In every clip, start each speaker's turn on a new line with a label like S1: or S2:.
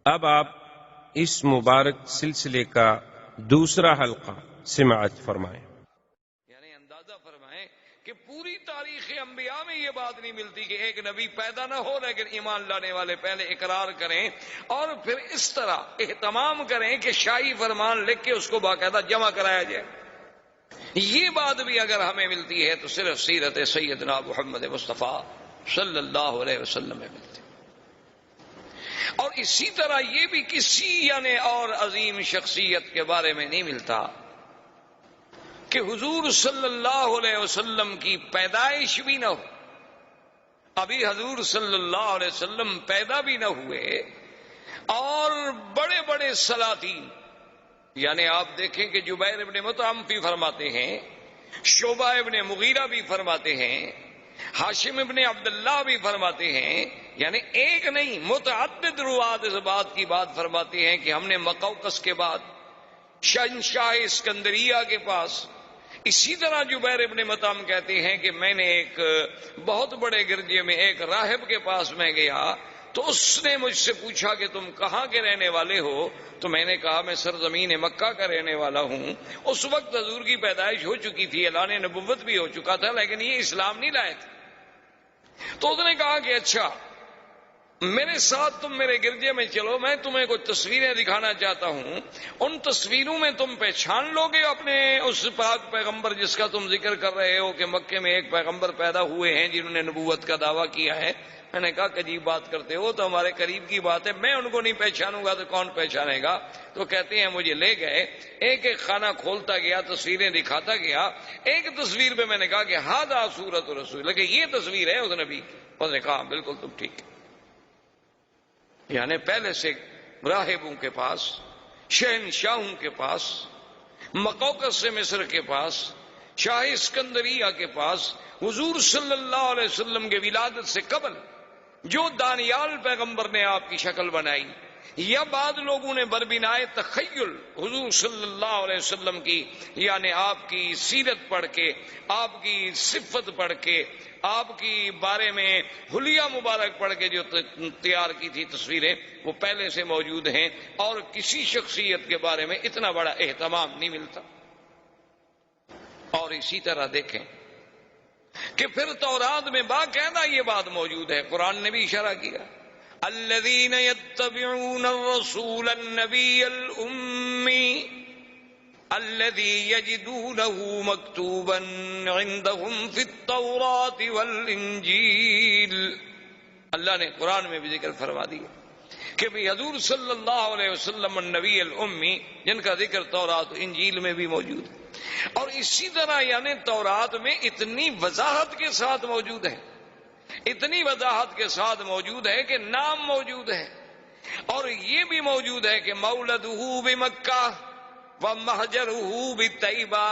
S1: اب آپ اس مبارک سلسلے کا دوسرا حلقہ سماعت فرمائیں۔
S2: یعنی اندازہ فرمائیں کہ پوری تاریخ انبیاء میں یہ بات نہیں ملتی کہ ایک نبی پیدا نہ ہو لیکن ایمان لانے والے پہلے اقرار کریں اور پھر اس طرح اہتمام کریں کہ شاہی فرمان لکھ کے اس کو باقاعدہ جمع کرایا جائے۔ یہ بات بھی اگر ہمیں ملتی ہے تو صرف سیرت سیدنا محمد مصطفیٰ صلی اللہ علیہ وسلم میں ملتی، اور اسی طرح یہ بھی کسی یعنی اور عظیم شخصیت کے بارے میں نہیں ملتا کہ حضور صلی اللہ علیہ وسلم کی پیدائش بھی نہ ہو، ابھی حضور صلی اللہ علیہ وسلم پیدا بھی نہ ہوئے، اور بڑے بڑے سلاطین یعنی آپ دیکھیں کہ جبیر ابن مطعم بھی فرماتے ہیں، شعبہ ابن مغیرہ بھی فرماتے ہیں، ہاشم ابن عبداللہ بھی فرماتے ہیں، یعنی ایک نہیں متعدد روات اس بات کی بات فرماتے ہیں کہ ہم نے مقوقس کے بعد شہنشاہ اسکندریہ کے پاس، اسی طرح جبیر ابن مطعم کہتے ہیں کہ میں نے ایک بہت بڑے گرجے میں ایک راہب کے پاس میں گیا تو اس نے مجھ سے پوچھا کہ تم کہاں کے رہنے والے ہو، تو میں نے کہا میں سرزمین مکہ کا رہنے والا ہوں۔ اس وقت حضور کی پیدائش ہو چکی تھی، اعلان نبوت بھی ہو چکا تھا، لیکن یہ اسلام نہیں لائے تھے۔ تو اس نے کہا کہ اچھا میرے ساتھ تم میرے گرجے میں چلو، میں تمہیں کچھ تصویریں دکھانا چاہتا ہوں، ان تصویروں میں تم پہچان لو گے اپنے اس پاک پیغمبر جس کا تم ذکر کر رہے ہو کہ مکے میں ایک پیغمبر پیدا ہوئے ہیں جنہوں نے نبوت کا دعویٰ کیا ہے۔ میں نے کہا کہ عجیب بات کرتے ہو، تو ہمارے قریب کی بات ہے، میں ان کو نہیں پہچانوں گا تو کون پہچانے گا؟ تو کہتے ہیں مجھے لے گئے، ایک ایک خانہ کھولتا گیا، تصویریں دکھاتا گیا۔ ایک تصویر پہ میں نے کہا کہ ہذا صورت رسول، لیکن یہ تصویر ہے اس نبی کی۔ اس نے کہا بالکل تم ٹھیک ہے۔ یعنی پہلے سے راہبوں کے پاس، شہنشاہوں کے پاس، مقوقس سے مصر کے پاس، شاہ اسکندریہ کے پاس، حضور صلی اللہ علیہ وسلم کے ولادت سے قبل جو دانیال پیغمبر نے آپ کی شکل بنائی، یا بعض لوگوں نے بربنائے تخیل حضور صلی اللہ علیہ وسلم کی یعنی آپ کی سیرت پڑھ کے، آپ کی صفت پڑھ کے، آپ کی بارے میں حلیہ مبارک پڑھ کے جو تیار کی تھی تصویریں، وہ پہلے سے موجود ہیں، اور کسی شخصیت کے بارے میں اتنا بڑا اہتمام نہیں ملتا۔ اور اسی طرح دیکھیں کہ پھر تورات میں باقاعدہ یہ بات موجود ہے، قرآن نے بھی اشارہ کیا، الذین یتبعون الرسول النبی الأمی الذی یجدونہ مکتوبا عندہم فی التوراۃ والانجیل۔ اللہ نے قرآن میں بھی ذکر فرما دیا کہ بھی حضور صلی اللہ علیہ وسلم النبی الامی، جن کا ذکر تورات و انجیل میں بھی موجود ہے، اور اسی طرح یعنی تورات میں اتنی وضاحت کے ساتھ موجود ہے، اتنی وضاحت کے ساتھ موجود ہے کہ نام موجود ہے، اور یہ بھی موجود ہے کہ مولدہ بمکہ ومہجرہ بطیبہ،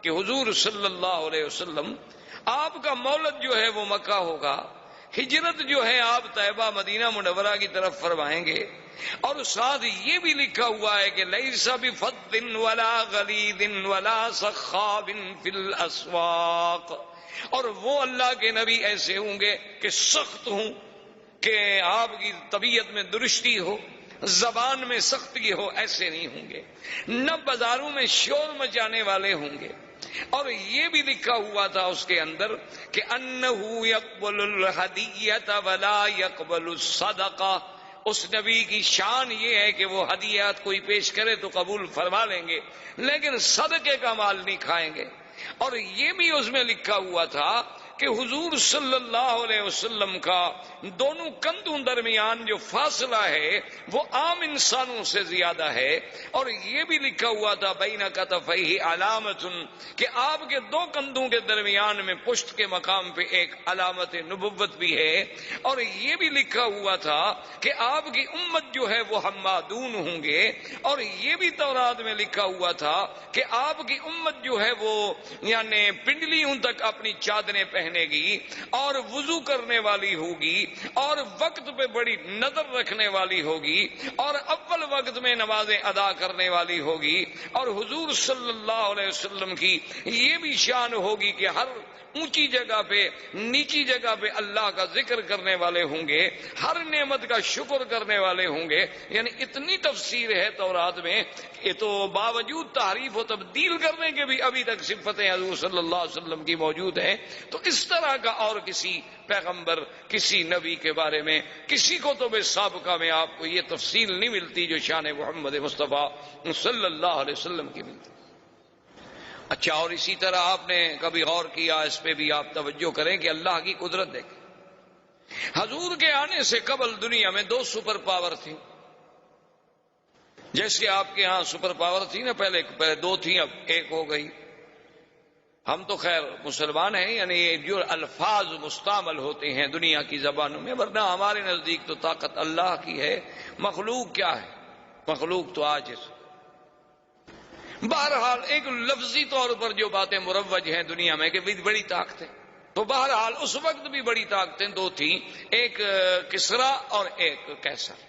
S2: کہ حضور صلی اللہ علیہ وسلم آپ کا مولد جو ہے وہ مکہ ہوگا، ہجرت جو ہے آپ طیبہ مدینہ منورہ کی طرف فرمائیں گے، اور ساتھ یہ بھی لکھا ہوا ہے کہ لیس بفظ ولا غلیظ ولا سخاب فی الاسواق، اور وہ اللہ کے نبی ایسے ہوں گے کہ سخت ہوں، کہ آپ کی طبیعت میں درستی ہو، زبان میں سختی ہو، ایسے نہیں ہوں گے، نہ بازاروں میں شور مچانے والے ہوں گے۔ اور یہ بھی لکھا ہوا تھا اس کے اندر کہ انہ یقبل الہدیۃ ولا یقبل الصدقہ، اس نبی کی شان یہ ہے کہ وہ ہدیات کوئی پیش کرے تو قبول فرما لیں گے، لیکن صدقے کا مال نہیں کھائیں گے۔ اور یہ بھی اس میں لکھا ہوا تھا کہ حضور صلی اللہ علیہ وسلم کا دونوں کندھوں درمیان جو فاصلہ ہے وہ عام انسانوں سے زیادہ ہے، اور یہ بھی لکھا ہوا تھا بین کتفیہ علامت، کہ آپ کے دو کندھوں کے درمیان میں پشت کے مقام پہ ایک علامت نبوت بھی ہے، اور یہ بھی لکھا ہوا تھا کہ آپ کی امت جو ہے وہ حمادون ہوں گے، اور یہ بھی تورات میں لکھا ہوا تھا کہ آپ کی امت جو ہے وہ یعنی پنڈلیوں تک اپنی چادریں پہنے گی، اور وضو کرنے والی ہوگی، اور وقت پہ بڑی نظر رکھنے والی ہوگی، اور اول وقت میں نمازیں ادا کرنے والی ہوگی، اور حضور صلی اللہ علیہ وسلم کی یہ بھی شان ہوگی کہ ہر اونچی جگہ پہ نیچی جگہ پہ اللہ کا ذکر کرنے والے ہوں گے، ہر نعمت کا شکر کرنے والے ہوں گے. یعنی اتنی تفسیر ہے تورات میں کہ تو باوجود تحریف و تبدیل کرنے کے بھی ابھی تک صفتیں حضور صلی اللہ علیہ وسلم کی موجود ہیں. تو اس طرح کا اور کسی پیغمبر، کسی نبی کے بارے میں کسی کتب سابقہ میں آپ کو یہ تفصیل نہیں ملتی جو شان محمد مصطفیٰ صلی اللہ علیہ وسلم کی ملتی. اچھا، اور اسی طرح آپ نے کبھی غور کیا، اس پہ بھی آپ توجہ کریں کہ اللہ کی قدرت دیکھیں. حضور کے آنے سے قبل دنیا میں 2 سپر پاور تھی. جیسے آپ کے ہاں سپر پاور تھی نا، پہلے 2 تھیں، اب 1 ہو گئی. ہم تو خیر مسلمان ہیں، یعنی یہ جو الفاظ مستعمل ہوتے ہیں دنیا کی زبانوں میں، ورنہ ہمارے نزدیک تو طاقت اللہ کی ہے. مخلوق کیا ہے؟ مخلوق تو عاجز. بہرحال ایک لفظی طور پر جو باتیں مروج ہیں دنیا میں کہ بڑی طاقتیں، تو بہرحال اس وقت بھی بڑی طاقتیں 2 تھیں، ایک کسرا اور ایک کیسر،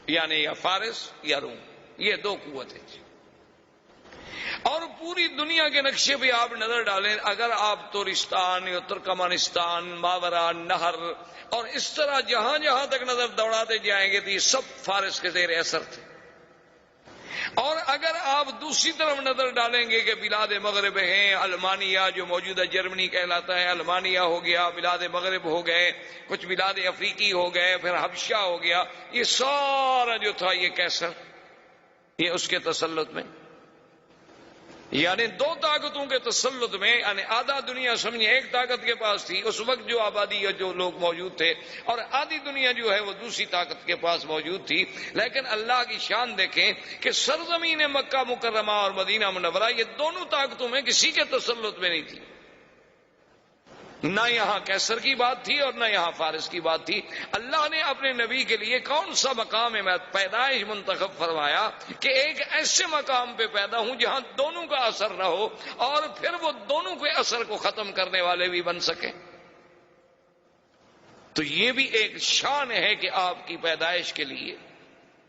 S2: یعنی یا فارس یا روم. یہ 2 قوتیں تھیں. اور پوری دنیا کے نقشے پہ آپ نظر ڈالیں، اگر آپ تورستان یا ترکمانستان، ماورا نہر اور اس طرح جہاں جہاں تک نظر دوڑاتے جائیں گے تو یہ سب فارس کے زیر اثر تھے. اور اگر آپ دوسری طرف نظر ڈالیں گے کہ بلاد مغرب ہیں، المانیہ جو موجودہ جرمنی کہلاتا ہے، المانیہ ہو گیا، بلاد مغرب ہو گئے، کچھ بلاد افریقی ہو گئے، پھر حبشہ ہو گیا، یہ سارا جو تھا یہ کیسر، یہ اس کے تسلط میں. یعنی 2 طاقتوں کے تسلط میں، یعنی آدھا دنیا سمجھے ایک طاقت کے پاس تھی اس وقت جو آبادی یا جو لوگ موجود تھے، اور آدھی دنیا جو ہے وہ دوسری طاقت کے پاس موجود تھی. لیکن اللہ کی شان دیکھیں کہ سرزمین مکہ مکرمہ اور مدینہ منورہ یہ دونوں طاقتوں میں کسی کے تسلط میں نہیں تھی. نہ یہاں کیسر کی بات تھی اور نہ یہاں فارس کی بات تھی. اللہ نے اپنے نبی کے لیے کون سا مقام پیدائش منتخب فرمایا کہ ایک ایسے مقام پہ پیدا ہوں جہاں دونوں کا اثر نہ ہو، اور پھر وہ دونوں کے اثر کو ختم کرنے والے بھی بن سکیں. تو یہ بھی ایک شان ہے کہ آپ کی پیدائش کے لیے،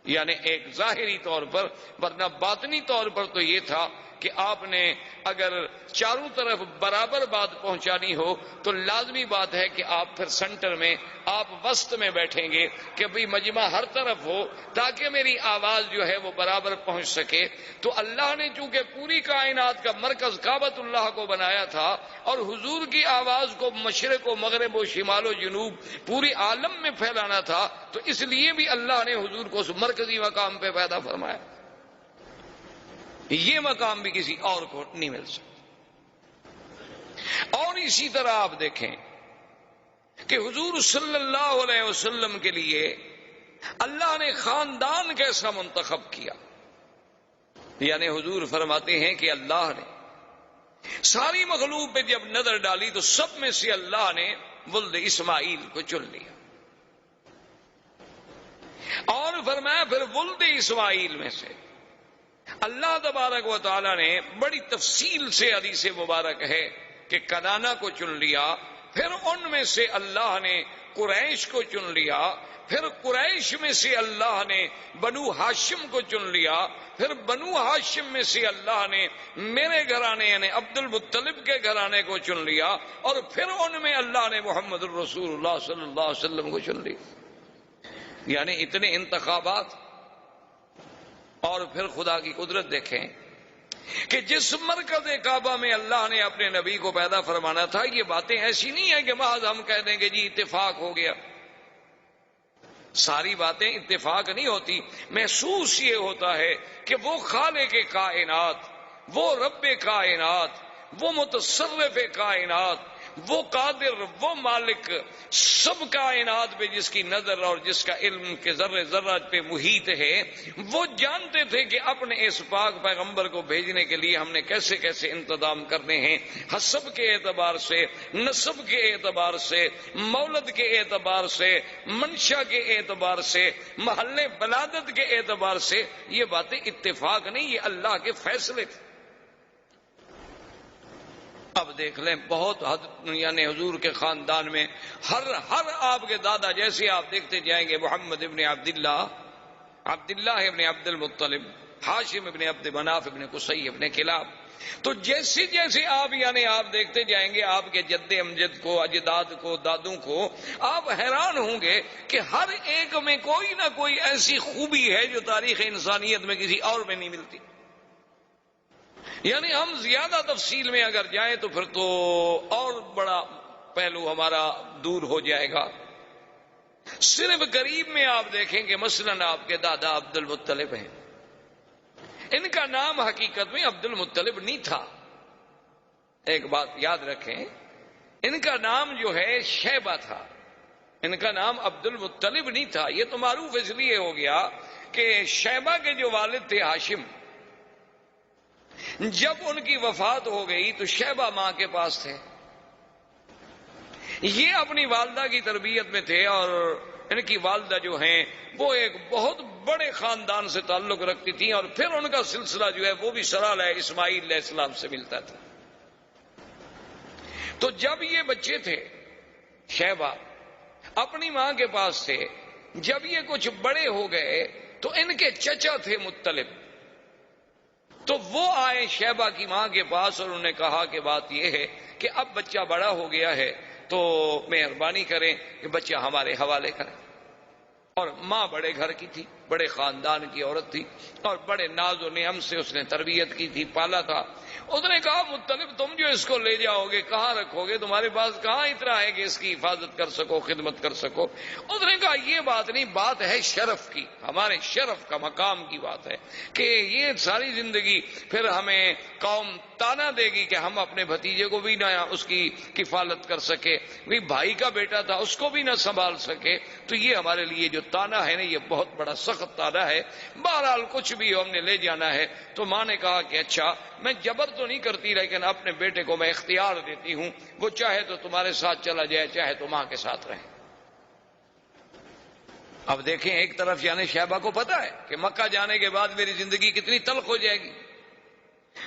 S2: یعنی ایک ظاہری طور پر، ورنہ باطنی طور پر تو یہ تھا کہ آپ نے اگر چاروں طرف برابر بات پہنچانی ہو تو لازمی بات ہے کہ آپ پھر سینٹر میں، آپ وسط میں بیٹھیں گے کہ بھئی مجمع ہر طرف ہو تاکہ میری آواز جو ہے وہ برابر پہنچ سکے. تو اللہ نے چونکہ پوری کائنات کا مرکز کعبۃ اللہ کو بنایا تھا اور حضور کی آواز کو مشرق و مغرب و شمال و جنوب پوری عالم میں پھیلانا تھا، تو اس لیے بھی اللہ نے حضور کو اس مرکزی مقام پہ پیدا فرمایا. یہ مقام بھی کسی اور کو نہیں مل سکتا. اور اسی طرح آپ دیکھیں کہ حضور صلی اللہ علیہ وسلم کے لیے اللہ نے خاندان کیسا منتخب کیا. یعنی حضور فرماتے ہیں کہ اللہ نے ساری مخلوق پہ جب نظر ڈالی تو سب میں سے اللہ نے ولد اسماعیل کو چن لیا، اور فرمایا پھر ولد اسماعیل میں سے اللہ تبارک و تعالی نے بڑی تفصیل سے حدیث مبارک ہے کہ کنانہ کو چن لیا، پھر ان میں سے اللہ نے قریش کو چن لیا، پھر قریش میں سے اللہ نے بنو ہاشم کو چن لیا، پھر بنو ہاشم میں سے اللہ نے میرے گھرانے یعنی عبد المطلب کے گھرانے کو چن لیا، اور پھر ان میں اللہ نے محمد الرسول اللہ صلی اللہ علیہ وسلم کو چن لیا. یعنی اتنے انتخابات. اور پھر خدا کی قدرت دیکھیں کہ جس مرکز کعبہ میں اللہ نے اپنے نبی کو پیدا فرمانا تھا، یہ باتیں ایسی نہیں ہیں کہ محض ہم کہہ دیں کہ جی اتفاق ہو گیا. ساری باتیں اتفاق نہیں ہوتی. محسوس یہ ہوتا ہے کہ وہ خالق کائنات، وہ رب کائنات، وہ متصرف کائنات، وہ قادر، وہ مالک سب کائنات پہ جس کی نظر اور جس کا علم کے ذرے ذرہ پہ محیط ہے، وہ جانتے تھے کہ اپنے اس پاک پیغمبر کو بھیجنے کے لیے ہم نے کیسے کیسے انتظام کرنے ہیں، حسب کے اعتبار سے، نسب کے اعتبار سے، مولد کے اعتبار سے، منشا کے اعتبار سے، محل ولادت کے اعتبار سے. یہ باتیں اتفاق نہیں، یہ اللہ کے فیصلے تھے. اب دیکھ لیں بہت حد، یعنی حضور کے خاندان میں ہر آپ کے دادا جیسے آپ دیکھتے جائیں گے، محمد ابن عبداللہ، عبداللہ ابن عبد المطلب، ہاشم ابن عبد مناف ابن قصی ابن کلاب، تو جیسے جیسے آپ یعنی آپ دیکھتے جائیں گے آپ کے جد امجد کو، اجداد کو، دادوں کو، آپ حیران ہوں گے کہ ہر ایک میں کوئی نہ کوئی ایسی خوبی ہے جو تاریخ انسانیت میں کسی اور میں نہیں ملتی۔ یعنی ہم زیادہ تفصیل میں اگر جائیں تو پھر تو اور بڑا پہلو ہمارا دور ہو جائے گا۔ صرف قریب میں آپ دیکھیں کہ مثلاً آپ کے دادا عبد المطلب ہیں، ان کا نام حقیقت میں عبد المطلب نہیں تھا۔ ایک بات یاد رکھیں، ان کا نام جو ہے شیبہ تھا، ان کا نام عبد المطلب نہیں تھا۔ یہ تو معروف اس لیے ہو گیا کہ شیبہ کے جو والد تھے ہاشم، جب ان کی وفات ہو گئی تو شیبہ ماں کے پاس تھے۔ یہ اپنی والدہ کی تربیت میں تھے، اور ان کی والدہ جو ہیں وہ ایک بہت بڑے خاندان سے تعلق رکھتی تھیں، اور پھر ان کا سلسلہ جو ہے وہ بھی سلالہ اسماعیل علیہ السلام سے ملتا تھا۔ تو جب یہ بچے تھے شیبہ اپنی ماں کے پاس تھے، جب یہ کچھ بڑے ہو گئے تو ان کے چچا تھے مطلب، تو وہ آئے شیبہ کی ماں کے پاس اور انہوں نے کہا کہ بات یہ ہے کہ اب بچہ بڑا ہو گیا ہے تو مہربانی کریں کہ بچہ ہمارے حوالے کریں۔ اور ماں بڑے گھر کی تھی، بڑے خاندان کی عورت تھی، اور بڑے ناز و نعم سے اس نے تربیت کی تھی، پالا تھا۔ اس نے کہا مطلب تم جو اس کو لے جاؤ گے کہاں رکھو گے؟ تمہارے پاس کہاں اتنا ہے کہ اس کی حفاظت کر سکو، خدمت کر سکو؟ اس نے کہا یہ بات نہیں، بات ہے شرف کی، ہمارے شرف کا، مقام کی بات ہے کہ یہ ساری زندگی پھر ہمیں قوم تانا دے گی کہ ہم اپنے بھتیجے کو بھی نہ اس کی کفالت کر سکے، بھائی کا بیٹا تھا اس کو بھی نہ سنبھال سکے، تو یہ ہمارے لیے جو تانا ہے نا یہ بہت بڑا سخت تانا ہے۔ بہرحال کچھ بھی ہو ہم نے لے جانا ہے۔ تو ماں نے کہا کہ اچھا میں جبر تو نہیں کرتی، لیکن اپنے بیٹے کو میں اختیار دیتی ہوں، وہ چاہے تو تمہارے ساتھ چلا جائے، چاہے تو ماں کے ساتھ رہے۔ اب دیکھیں ایک طرف یعنی شیبہ کو پتا ہے کہ مکہ جانے کے بعد میری زندگی کتنی تلخ ہو جائے گی،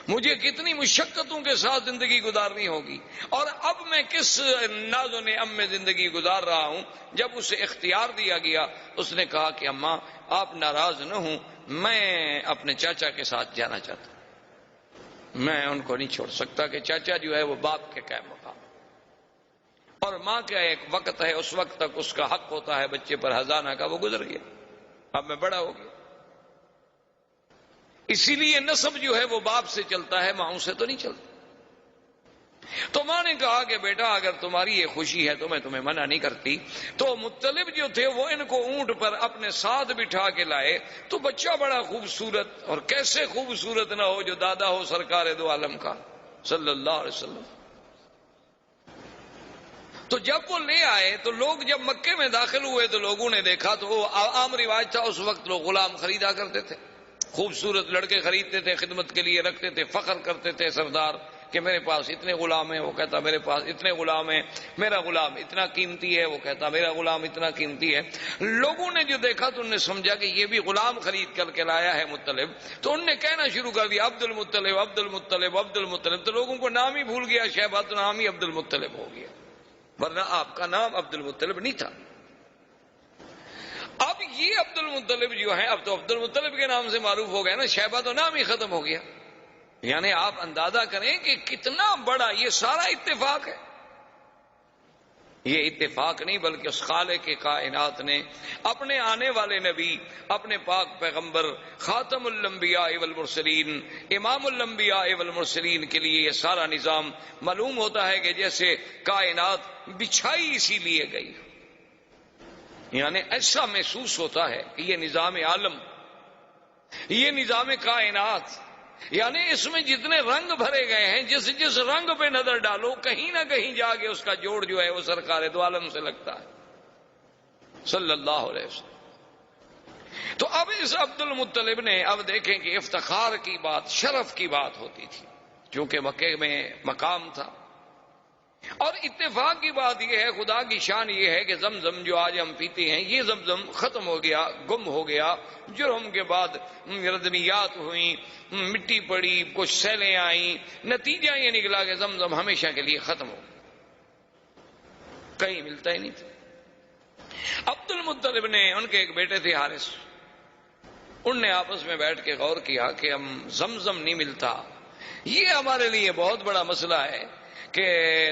S2: مجھے کتنی مشقتوں کے ساتھ زندگی گزارنی ہوگی، اور اب میں کس ناز و نعم میں زندگی گزار رہا ہوں۔ جب اسے اختیار دیا گیا اس نے کہا کہ اماں آپ ناراض نہ ہوں، میں اپنے چاچا کے ساتھ جانا چاہتا ہوں، میں ان کو نہیں چھوڑ سکتا کہ چاچا جو ہے وہ باپ کے قائم مقام، اور ماں کا ایک وقت ہے اس وقت تک اس کا حق ہوتا ہے بچے پر ہزانہ کا، وہ گزر گیا، اب میں بڑا ہو گیا۔ اسی لیے نسب جو ہے وہ باپ سے چلتا ہے، ماں سے تو نہیں چلتا۔ تو ماں نے کہا کہ بیٹا اگر تمہاری یہ خوشی ہے تو میں تمہیں منع نہیں کرتی۔ تو مطلب جو تھے وہ ان کو اونٹ پر اپنے ساتھ بٹھا کے لائے، تو بچہ بڑا خوبصورت، اور کیسے خوبصورت نہ ہو جو دادا ہو سرکار دو عالم کا صلی اللہ علیہ وسلم۔ تو جب وہ لے آئے تو لوگ جب مکے میں داخل ہوئے تو لوگوں نے دیکھا، تو وہ عام رواج تھا اس وقت، لوگ غلام خریدا کرتے تھے، خوبصورت لڑکے خریدتے تھے، خدمت کے لیے رکھتے تھے، فخر کرتے تھے سردار کہ میرے پاس اتنے غلام ہیں، وہ کہتا میرے پاس اتنے غلام ہیں، میرا غلام اتنا قیمتی ہے، وہ کہتا میرا غلام اتنا قیمتی ہے۔ لوگوں نے جو دیکھا تو انہوں نے سمجھا کہ یہ بھی غلام خرید کر کے لایا ہے مطلب، تو انہوں نے کہنا شروع کر دیا عبد المطلب عبد المطلب عبد المطلب، تو لوگوں کو نام ہی بھول گیا، شیبہ تو نام ہی عبد المطلب ہو گیا، ورنہ آپ کا نام عبد المطلب نہیں تھا۔ اب یہ عبد المطلب جو ہے اب تو عبد المطلب کے نام سے معروف ہو گیا نا، شیبہ تو نام ہی ختم ہو گیا۔ یعنی آپ اندازہ کریں کہ کتنا بڑا یہ سارا اتفاق ہے۔ یہ اتفاق نہیں بلکہ اس خالق کے کائنات نے اپنے آنے والے نبی، اپنے پاک پیغمبر خاتم الانبیاء والمرسلین، امام الانبیاء والمرسلین کے لیے یہ سارا نظام معلوم ہوتا ہے کہ جیسے کائنات بچھائی اسی لیے گئی، یعنی ایسا محسوس ہوتا ہے کہ یہ نظام عالم، یہ نظام کائنات، یعنی اس میں جتنے رنگ بھرے گئے ہیں، جس جس رنگ پہ نظر ڈالو کہیں نہ کہیں جا کے اس کا جوڑ جو ہے وہ سرکار دو عالم سے لگتا ہے صلی اللہ علیہ وسلم۔ تو اب اس عبد المطلب نے، اب دیکھیں کہ افتخار کی بات، شرف کی بات ہوتی تھی، چونکہ مکے میں مقام تھا۔ اور اتفاق کی بات یہ ہے، خدا کی شان یہ ہے کہ زمزم جو آج ہم پیتے ہیں یہ زمزم ختم ہو گیا، گم ہو گیا، جرم کے بعد ردمیات ہوئیں، مٹی پڑی، کچھ سیلیں آئیں، نتیجہ یہ نکلا کہ زمزم ہمیشہ کے لیے ختم ہو، کہیں ملتا ہی نہیں تھا۔ عبد المطلب نے، ان کے ایک بیٹے تھے حارث، ان نے آپس میں بیٹھ کے غور کیا کہ ہم زمزم نہیں ملتا، یہ ہمارے لیے بہت بڑا مسئلہ ہے کہ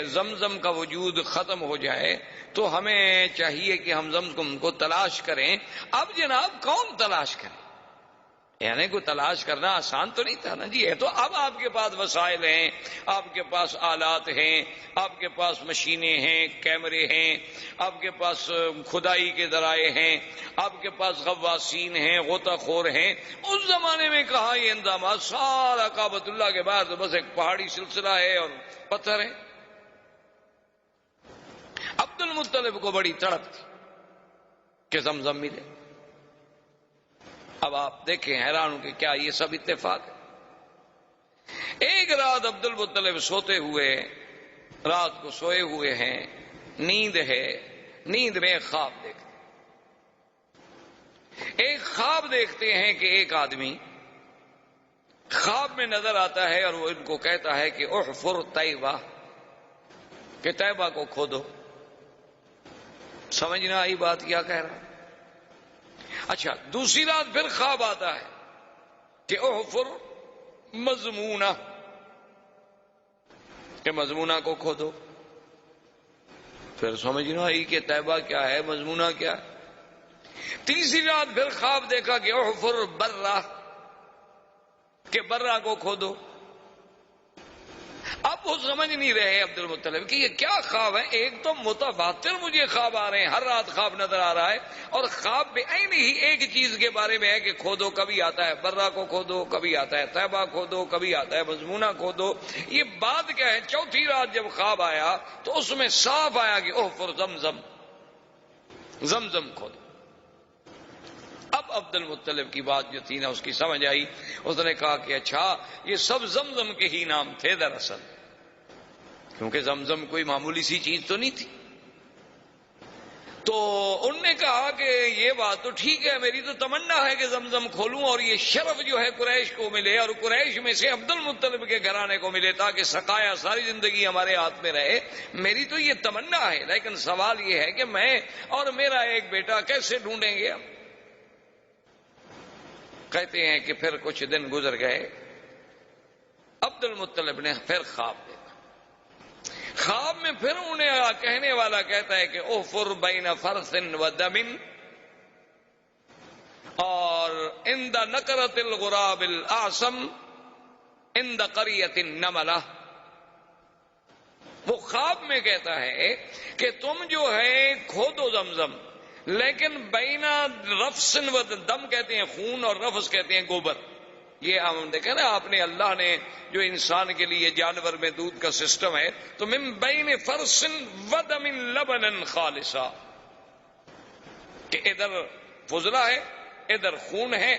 S2: زمزم کا وجود ختم ہو جائے تو ہمیں چاہیے کہ ہم زمزم کو تلاش کریں. اب جناب کون تلاش کرے؟ یعنی کوئی تلاش کرنا آسان تو نہیں تھا نا جی. ہے تو اب آپ کے پاس وسائل ہیں، آپ کے پاس آلات ہیں، آپ کے پاس مشینیں ہیں، کیمرے ہیں، آپ کے پاس کھدائی کے ذرائع ہیں، آپ کے پاس غواصین ہیں، غوطہ خور ہیں. اس زمانے میں کہاں یہ انتظامات؟ سارا کعبۃ اللہ کے بعد تو بس ایک پہاڑی سلسلہ ہے اور پتھر ہے. عبد المطلب کو بڑی تڑپ تھی کہ زمزم ملے. اب آپ دیکھیں حیران ہوں کہ کیا یہ سب اتفاق ہے؟ ایک رات عبد المطلب سوتے ہوئے، رات کو سوئے ہوئے ہیں، نیند ہے، نیند میں ایک خواب دیکھتے، ایک خواب دیکھتے ہیں کہ ایک آدمی خواب میں نظر آتا ہے اور وہ ان کو کہتا ہے کہ احفر طیبہ، کہ طیبہ کو کھودو. سمجھ نہ آئی بات کیا کہہ رہا؟ اچھا، دوسری رات پھر خواب آتا ہے کہ احفر مضمونہ، کہ مضمونہ کو کھودو. پھر سمجھ نہ آئی کہ طیبہ کیا ہے، مضمونہ کیا ہے. تیسری رات پھر خواب دیکھا کہ احفر برہ، کہ برہ کو کھودو. اب وہ سمجھ نہیں رہے عبد المطلب کہ یہ کیا خواب ہے. ایک تو متواتر مجھے خواب آ رہے ہیں، ہر رات خواب نظر آ رہا ہے، اور خواب میں عین ہی ایک چیز کے بارے میں ہے کہ کھودو. کبھی آتا ہے برہ کو کھودو، کبھی آتا ہے طیبہ کھودو، کبھی آتا ہے مضمونہ کھودو. یہ بات کیا ہے؟ چوتھی رات جب خواب آیا تو اس میں صاف آیا کہ احفر زمزم، زمزم کھودو. اب عبد المطلب کی بات جو تھی نا اس کی سمجھ آئی. اس نے کہا کہ اچھا یہ سب زمزم کے ہی نام تھے دراصل، کیونکہ زمزم کوئی معمولی سی چیز تو نہیں تھی. تو ان نے کہا کہ یہ بات تو ٹھیک ہے، میری تو تمنا ہے کہ زمزم کھولوں اور یہ شرف جو ہے قریش کو ملے اور قریش میں سے عبد المطلب کے گھرانے کو ملے تاکہ سقایا ساری زندگی ہمارے ہاتھ میں رہے. میری تو یہ تمنا ہے، لیکن سوال یہ ہے کہ میں اور میرا ایک بیٹا کیسے ڈھونڈیں گے؟ کہتے ہیں کہ پھر کچھ دن گزر گئے، عبد المطلب نے پھر خواب دیکھا. خواب میں پھر انہیں کہنے والا کہتا ہے کہ احفر بین فرث و دم اور عند نکرت الغراب الاعصم عند قریۃ النملہ. وہ خواب میں کہتا ہے کہ تم جو ہے کھودو زمزم، لیکن بین رفس و دم کہتے ہیں خون اور رفس کہتے ہیں گوبر. یہ ہم دیکھیں نا، آپ نے اللہ نے جو انسان کے لیے جانور میں دودھ کا سسٹم ہے، تو من بین فرس و دم لبنا خالصا، کہ ادھر فضلہ ہے، ادھر خون ہے،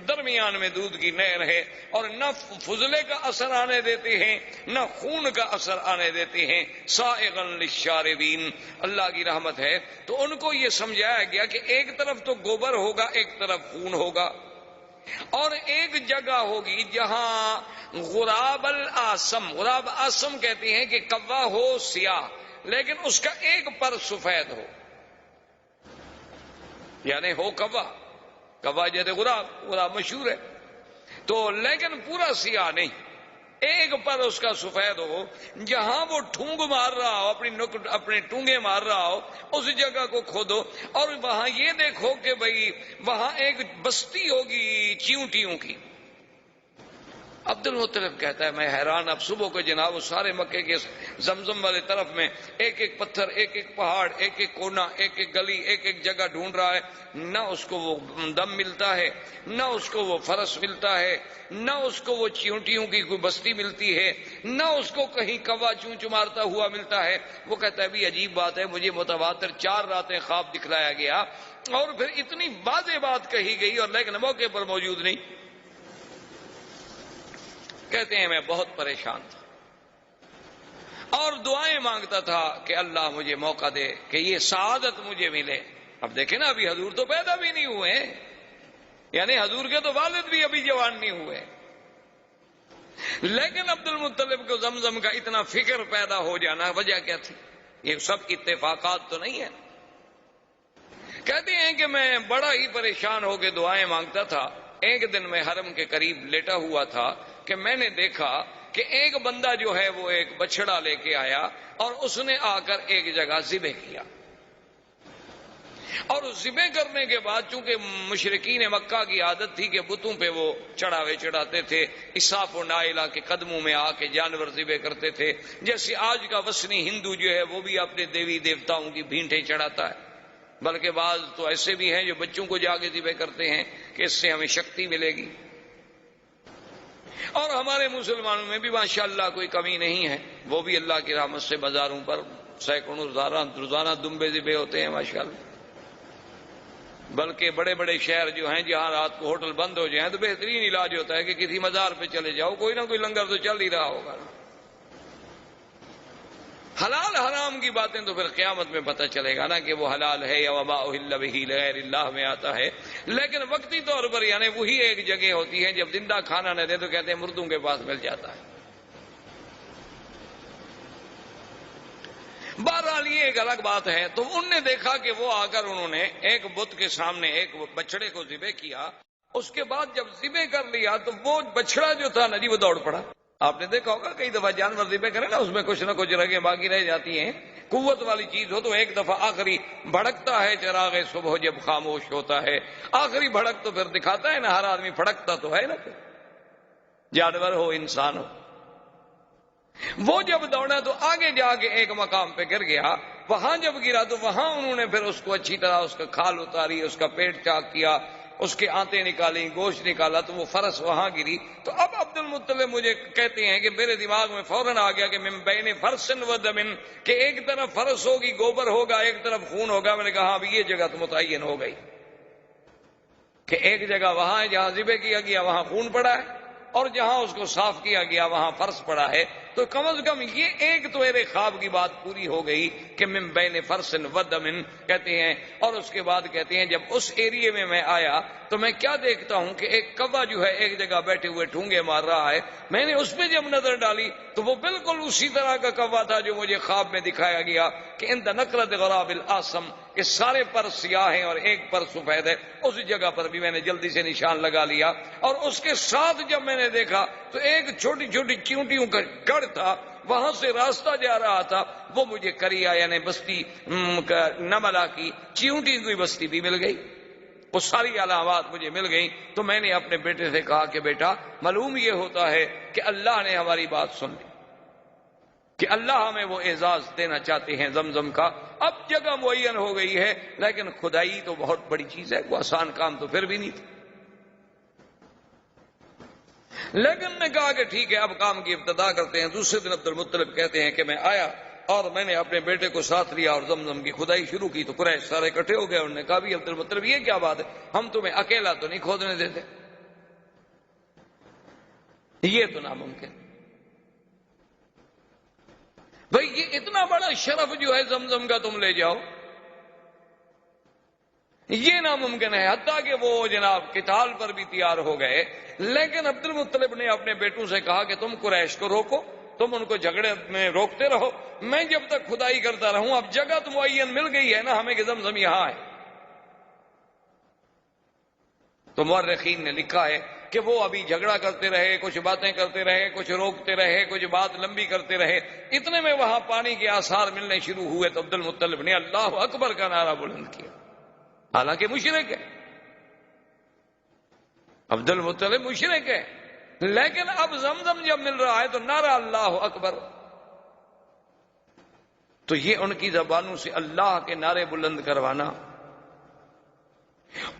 S2: درمیان میں دودھ کی نہر ہے، اور نہ فضلے کا اثر آنے دیتے ہیں نہ خون کا اثر آنے دیتے ہیں. سائغا للشاربین، اللہ کی رحمت ہے. تو ان کو یہ سمجھایا گیا کہ ایک طرف تو گوبر ہوگا، ایک طرف خون ہوگا، اور ایک جگہ ہوگی جہاں غراب الاسم، غراب آسم کہتے ہیں کہ کوا ہو سیاہ لیکن اس کا ایک پر سفید ہو، یعنی ہو کوا، کوا جیسے غراب مشہور ہے، تو لیکن پورا سیاہ نہیں، ایک پر اس کا سفید ہو. جہاں وہ ٹھونگ مار رہا ہو، اپنے ٹونگے مار رہا ہو، اس جگہ کو کھودو اور وہاں یہ دیکھو کہ بھئی وہاں ایک بستی ہوگی چیونٹیوں کی. عبد المطلب کہتا ہے میں حیران. اب صبح کو جناب اس سارے مکے کے زمزم والے طرف میں ایک ایک پتھر، ایک ایک پہاڑ، ایک ایک کونا، ایک ایک گلی، ایک ایک جگہ ڈھونڈ رہا ہے. نہ اس کو وہ دم ملتا ہے، نہ اس کو وہ فرس ملتا ہے، نہ اس کو وہ چیونٹیوں کی کوئی بستی ملتی ہے، نہ اس کو کہیں کوا چونچ مارتا ہوا ملتا ہے. وہ کہتا ہے بھی عجیب بات ہے، مجھے متواتر 4 راتیں خواب دکھلایا گیا اور پھر اتنی واضح بات کہی گئی اور لیکن موقع پر موجود نہیں. کہتے ہیں میں بہت پریشان تھا اور دعائیں مانگتا تھا کہ اللہ مجھے موقع دے کہ یہ سعادت مجھے ملے. اب دیکھیں نا، ابھی حضور تو پیدا بھی نہیں ہوئے، یعنی حضور کے تو والد بھی ابھی جوان نہیں ہوئے، لیکن عبد المطلب کو زمزم کا اتنا فکر پیدا ہو جانا وجہ کیا تھی؟ یہ سب اتفاقات تو نہیں ہے. کہتے ہیں کہ میں بڑا ہی پریشان ہو کے دعائیں مانگتا تھا. ایک دن میں حرم کے قریب لیٹا ہوا تھا کہ میں نے دیکھا کہ ایک بندہ جو ہے وہ ایک بچڑا لے کے آیا اور اس نے آ کر ایک جگہ ذبح کیا، اور ذبح کرنے کے بعد چونکہ مشرکین مکہ کی عادت تھی کہ بتوں پہ وہ چڑھاوے چڑھاتے تھے، اساف و نائلہ کے قدموں میں آ کے جانور ذبح کرتے تھے، جیسے آج کا وثنی ہندو جو ہے وہ بھی اپنے دیوی دیوتاؤں کی بھینٹیں چڑھاتا ہے، بلکہ بعض تو ایسے بھی ہیں جو بچوں کو جا کے ذبح کرتے ہیں کہ اس سے ہمیں شکتی ملے گی۔ اور ہمارے مسلمانوں میں بھی ماشاءاللہ کوئی کمی نہیں ہے، وہ بھی اللہ کی رحمت سے بازاروں پر سینکڑوں روزانہ دمبے ذبح ہوتے ہیں ماشاءاللہ۔ بلکہ بڑے بڑے شہر جو ہیں جہاں رات کو ہوٹل بند ہو جائیں تو بہترین علاج ہوتا ہے کہ کسی مزار پہ چلے جاؤ، کوئی نہ کوئی لنگر تو چل ہی رہا ہوگا۔ حلال حرام کی باتیں تو پھر قیامت میں پتہ چلے گا نا کہ وہ حلال ہے یا وما اہل بہ لغیر اللہ میں آتا ہے، لیکن وقتی طور پر یعنی وہی ایک جگہ ہوتی ہے جب زندہ کھانا نہ دے تو کہتے ہیں مردوں کے پاس مل جاتا ہے۔ بہرحال یہ ایک الگ بات ہے۔ تو انہوں نے دیکھا کہ وہ آ کر انہوں نے ایک بت کے سامنے ایک بچڑے کو ذبح کیا، اس کے بعد جب ذبح کر لیا تو وہ بچڑا جو تھا نا جی وہ دوڑ پڑا۔ آپ نے دیکھا ہوگا کئی دفعہ جانور ذبح کریں نا اس میں کچھ نہ کچھ رگیں باقی رہ جاتی ہیں، قوت والی چیز ہو تو ایک دفعہ آخری بھڑکتا ہے چراغ صبح جب خاموش ہوتا ہے، آخری بھڑک تو پھر دکھاتا ہے نا، ہر آدمی بھڑکتا تو ہے نا، جانور ہو انسان ہو۔ وہ جب دوڑا تو آگے جا کے ایک مقام پہ گر گیا، وہاں جب گرا تو وہاں انہوں نے پھر اس کو اچھی طرح اس کا کھال اتاری، اس کا پیٹ چاک کیا، اس کے آنتیں نکالی، گوشت نکالا، تو وہ فرس وہاں گری۔ تو اب عبد المطلب مجھے کہتے ہیں کہ میرے دماغ میں فوراً آ گیا کہ من بین فرس و دم، کہ ایک طرف فرس ہوگی گوبر ہوگا، ایک طرف خون ہوگا۔ میں نے کہا اب یہ جگہ تو متعین ہو گئی کہ ایک جگہ وہاں ہے جہاں ذبح کیا گیا وہاں خون پڑا ہے، اور جہاں اس کو صاف کیا گیا وہاں فرش پڑا ہے۔ تو کم از کم یہ ایک تو میرے خواب کی بات پوری ہو گئی کہ من بین فرس و دم کہتے ہیں۔ اور اس کے بعد کہتے ہیں جب اس ایریے میں میں آیا تو میں کیا دیکھتا ہوں کہ ایک کوا جو ہے ایک جگہ بیٹھے ہوئے ٹھونگے مار رہا ہے۔ میں نے اس پہ جب نظر ڈالی تو وہ بالکل اسی طرح کا کوا تھا جو مجھے خواب میں دکھایا گیا کہ اند نقرۃ غراب الاسم، کہ سارے پر سیاہ ہیں اور ایک پر سفید ہے۔ اس جگہ پر بھی میں نے جلدی سے نشان لگا لیا، اور اس کے ساتھ جب میں نے دیکھا تو ایک چھوٹی چھوٹی چیونٹیوں کا گڑھ تھا، وہاں سے راستہ جا رہا تھا، وہ مجھے کریا یعنی بستی نملا کی چیونٹی کی بستی بھی مل گئی۔ وہ ساری علامات مجھے مل گئیں۔ تو میں نے اپنے بیٹے سے کہا کہ بیٹا معلوم یہ ہوتا ہے کہ اللہ نے ہماری بات سن لی، کہ اللہ ہمیں وہ اعزاز دینا چاہتے ہیں زمزم کا۔ اب جگہ معین ہو گئی ہے، لیکن خدائی تو بہت بڑی چیز ہے، وہ آسان کام تو پھر بھی نہیں تھا۔ لیکن نے کہا کہ ٹھیک ہے اب کام کی ابتدا کرتے ہیں۔ دوسرے دن عبد المطلب کہتے ہیں کہ میں آیا اور میں نے اپنے بیٹے کو ساتھ لیا اور زمزم کی کھدائی شروع کی۔ تو قریش سارے اکٹھے ہو گئے، انہوں نے کہا بھی عبد المطلب یہ کیا بات ہے، ہم تمہیں اکیلا تو نہیں کھودنے دیتے، یہ تو ناممکن۔ بھئی یہ اتنا بڑا شرف جو ہے زمزم کا تم لے جاؤ، یہ ناممکن ہے۔ حتیٰ کہ وہ جناب قتال پر بھی تیار ہو گئے، لیکن عبد المطلب نے اپنے بیٹوں سے کہا کہ تم قریش کو روکو، تم ان کو جھگڑے میں روکتے رہو، میں جب تک کھدائی کرتا رہوں۔ اب جگہ تو معین مل گئی ہے نا ہمیں کہ زمزم یہاں ہے۔ تو مورخین نے لکھا ہے کہ وہ ابھی جھگڑا کرتے رہے، کچھ باتیں کرتے رہے، کچھ روکتے رہے، کچھ بات لمبی کرتے رہے، اتنے میں وہاں پانی کے آثار ملنے شروع ہوئے تو عبد المطلب نے اللہ اکبر کا نعرہ بلند کیا، حالانکہ مشرک ہے، عبد المطلب مشرک ہے، لیکن اب زمزم جب مل رہا ہے تو نعرہ اللہ اکبر۔ تو یہ ان کی زبانوں سے اللہ کے نعرے بلند کروانا،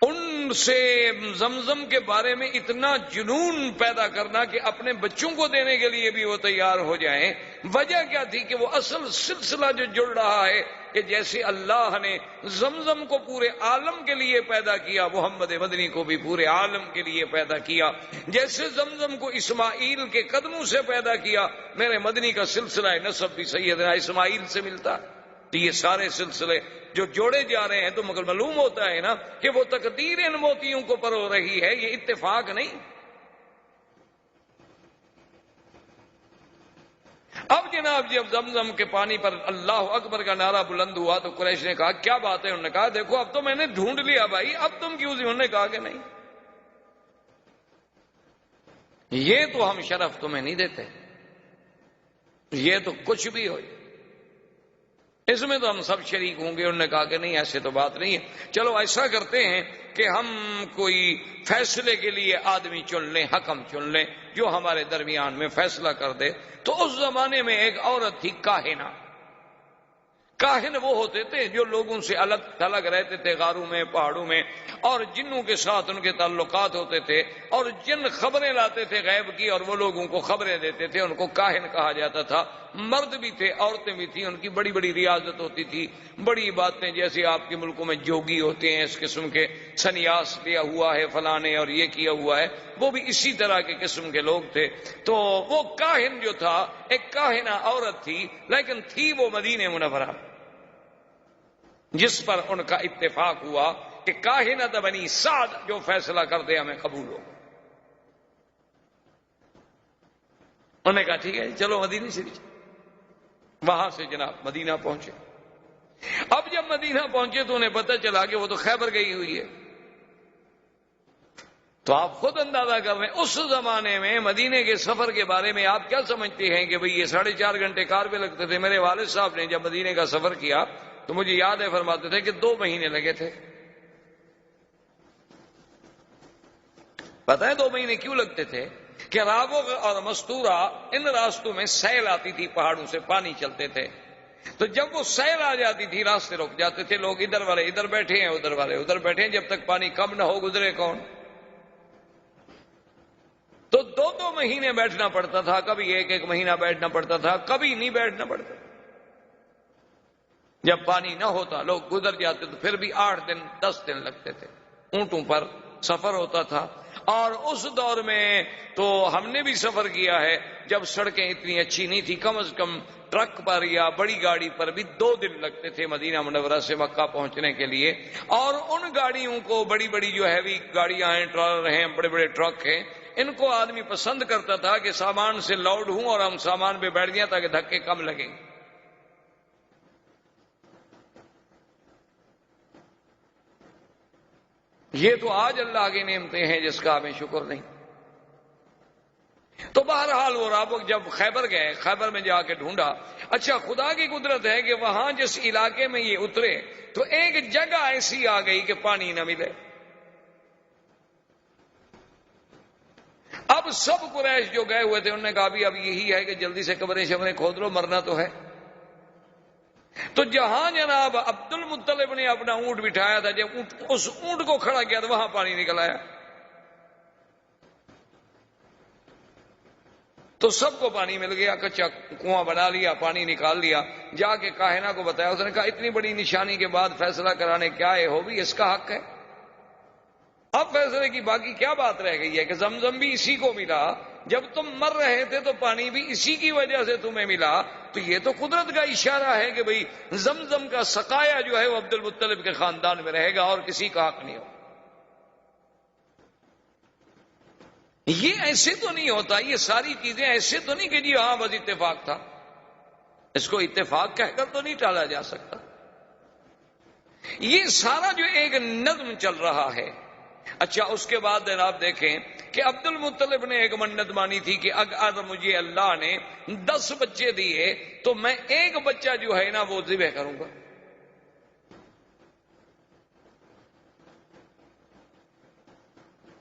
S2: ان سے زمزم کے بارے میں اتنا جنون پیدا کرنا کہ اپنے بچوں کو دینے کے لیے بھی وہ تیار ہو جائیں۔ وجہ کیا تھی کہ وہ اصل سلسلہ جو جڑ رہا ہے کہ جیسے اللہ نے زمزم کو پورے عالم کے لیے پیدا کیا، محمد مدنی کو بھی پورے عالم کے لیے پیدا کیا، جیسے زمزم کو اسماعیل کے قدموں سے پیدا کیا، میرے مدنی کا سلسلہ نسب بھی سیدنا اسماعیل سے ملتا۔ تو یہ سارے سلسلے جو جوڑے جا رہے ہیں تو مگر معلوم ہوتا ہے نا کہ وہ تقدیر ان موتیوں کو پرو رہی ہے، یہ اتفاق نہیں۔ اب جناب جب زمزم کے پانی پر اللہ اکبر کا نعرہ بلند ہوا تو قریش نے کہا کیا بات ہے؟ انہوں نے کہا دیکھو اب تو میں نے ڈھونڈ لیا بھائی، اب تم کیوں؟ انہوں نے کہا کہ نہیں، یہ تو ہم شرف تمہیں نہیں دیتے، یہ تو کچھ بھی ہو، اس میں تو ہم سب شریک ہوں گے۔ انہوں نے کہا کہ نہیں، ایسے تو بات نہیں ہے، چلو ایسا کرتے ہیں کہ ہم کوئی فیصلے کے لیے آدمی چن لیں، حکم چن لیں جو ہمارے درمیان میں فیصلہ کر دے۔ تو اس زمانے میں ایک عورت تھی کاہنہ۔ کاہن وہ ہوتے تھے جو لوگوں سے الگ تھلگ رہتے تھے، غاروں میں، پہاڑوں میں، اور جنوں کے ساتھ ان کے تعلقات ہوتے تھے، اور جن خبریں لاتے تھے غیب کی اور وہ لوگوں کو خبریں دیتے تھے، ان کو کاہن کہا جاتا تھا۔ مرد بھی تھے، عورتیں بھی تھیں، ان کی بڑی بڑی ریاضت ہوتی تھی، بڑی باتیں، جیسے آپ کے ملکوں میں جوگی ہوتے ہیں اس قسم کے، سنیاس لیا ہوا ہے فلاں نے اور یہ کیا ہوا ہے، وہ بھی اسی طرح کے قسم کے لوگ تھے۔ تو وہ کاہن جو تھا، ایک کاہنہ عورت تھی، لیکن تھی وہ مدینہ منورہ، جس پر ان کا اتفاق ہوا کہ کاہنۃ بنی سعد جو فیصلہ کر دے ہمیں قبول ہو۔ انہوں نے کہا ٹھیک ہے چلو مدینہ شریف۔ وہاں سے جناب مدینہ پہنچے۔ اب جب مدینہ پہنچے تو انہیں پتہ چلا کہ وہ تو خیبر گئی ہوئی ہے۔ تو آپ خود اندازہ کر رہے ہیں اس زمانے میں مدینے کے سفر کے بارے میں آپ کیا سمجھتے ہیں کہ بھئی یہ 4.5 گھنٹے کار پہ لگتے تھے۔ میرے والد صاحب نے جب مدینے کا سفر کیا تو مجھے یاد ہے، فرماتے تھے کہ 2 مہینے لگے تھے۔ پتہ ہے 2 مہینے کیوں لگتے تھے؟ کہ راوغ اور مستورہ ان راستوں میں سیل آتی تھی، پہاڑوں سے پانی چلتے تھے، تو جب وہ سیل آ جاتی تھی راستے رک جاتے تھے، لوگ ادھر والے ادھر بیٹھے ہیں، ادھر والے ادھر بیٹھے ہیں، جب تک پانی کم نہ ہو گزرے کون؟ تو 2 مہینے بیٹھنا پڑتا تھا، کبھی 1 مہینہ بیٹھنا پڑتا تھا، کبھی نہیں بیٹھنا پڑتا۔ جب پانی نہ ہوتا لوگ گزر جاتے تو پھر بھی 8 دن 10 دن لگتے تھے، اونٹوں پر سفر ہوتا تھا۔ اور اس دور میں تو ہم نے بھی سفر کیا ہے جب سڑکیں اتنی اچھی نہیں تھی، کم از کم ٹرک پر یا بڑی گاڑی پر بھی 2 دن لگتے تھے مدینہ منورہ سے مکہ پہنچنے کے لیے۔ اور ان گاڑیوں کو، بڑی بڑی جو ہیوی گاڑیاں ہیں، ٹرالر ہیں، بڑے بڑے ٹرک ہیں، ان کو آدمی پسند کرتا تھا کہ سامان سے لوڈ ہوں اور ہم سامان پہ بیٹھ جائیں تاکہ دھکے کم لگیں۔ یہ تو آج اللہ کی نعمتیں ہیں جس کا ہمیں شکر نہیں۔ تو بہرحال وہ رابق جب خیبر گئے، خیبر میں جا کے ڈھونڈا۔ اچھا خدا کی قدرت ہے کہ وہاں جس علاقے میں یہ اترے تو ایک جگہ ایسی آ گئی کہ پانی نہ ملے۔ اب سب قریش جو گئے ہوئے تھے انہوں نے کہا بھی اب یہی ہے کہ جلدی سے قبریں شبریں کھود لو، مرنا تو ہے۔ تو جہاں جناب عبد المطلب نے اپنا اونٹ بٹھایا تھا، جب اس اونٹ کو کھڑا کیا تو وہاں پانی نکل آیا۔ تو سب کو پانی مل گیا، کچا کنواں بنا لیا، پانی نکال لیا۔ جا کے کاہنہ کو بتایا، اس نے کہا اتنی بڑی نشانی کے بعد فیصلہ کرانے کیا ہے، ہو بھی اس کا حق ہے۔ اب فیصلے کی باقی کیا بات رہ گئی ہے کہ زمزم بھی اسی کو ملا، جب تم مر رہے تھے تو پانی بھی اسی کی وجہ سے تمہیں ملا، تو یہ تو قدرت کا اشارہ ہے کہ بھئی زمزم کا سقایا جو ہے وہ عبد المطلب کے خاندان میں رہے گا اور کسی کا حق نہیں ہو۔ یہ ایسے تو نہیں ہوتا، یہ ساری چیزیں ایسے تو نہیں کہ جی ہاں بس اتفاق تھا، اس کو اتفاق کہہ کر تو نہیں ٹالا جا سکتا۔ یہ سارا جو ایک نظم چل رہا ہے۔ اچھا اس کے بعد آپ دیکھیں کہ عبد المطلب نے ایک منت مانی تھی کہ اگر مجھے اللہ نے 10 بچے دیے تو میں ایک بچہ جو ہے نا وہ ذبح کروں گا۔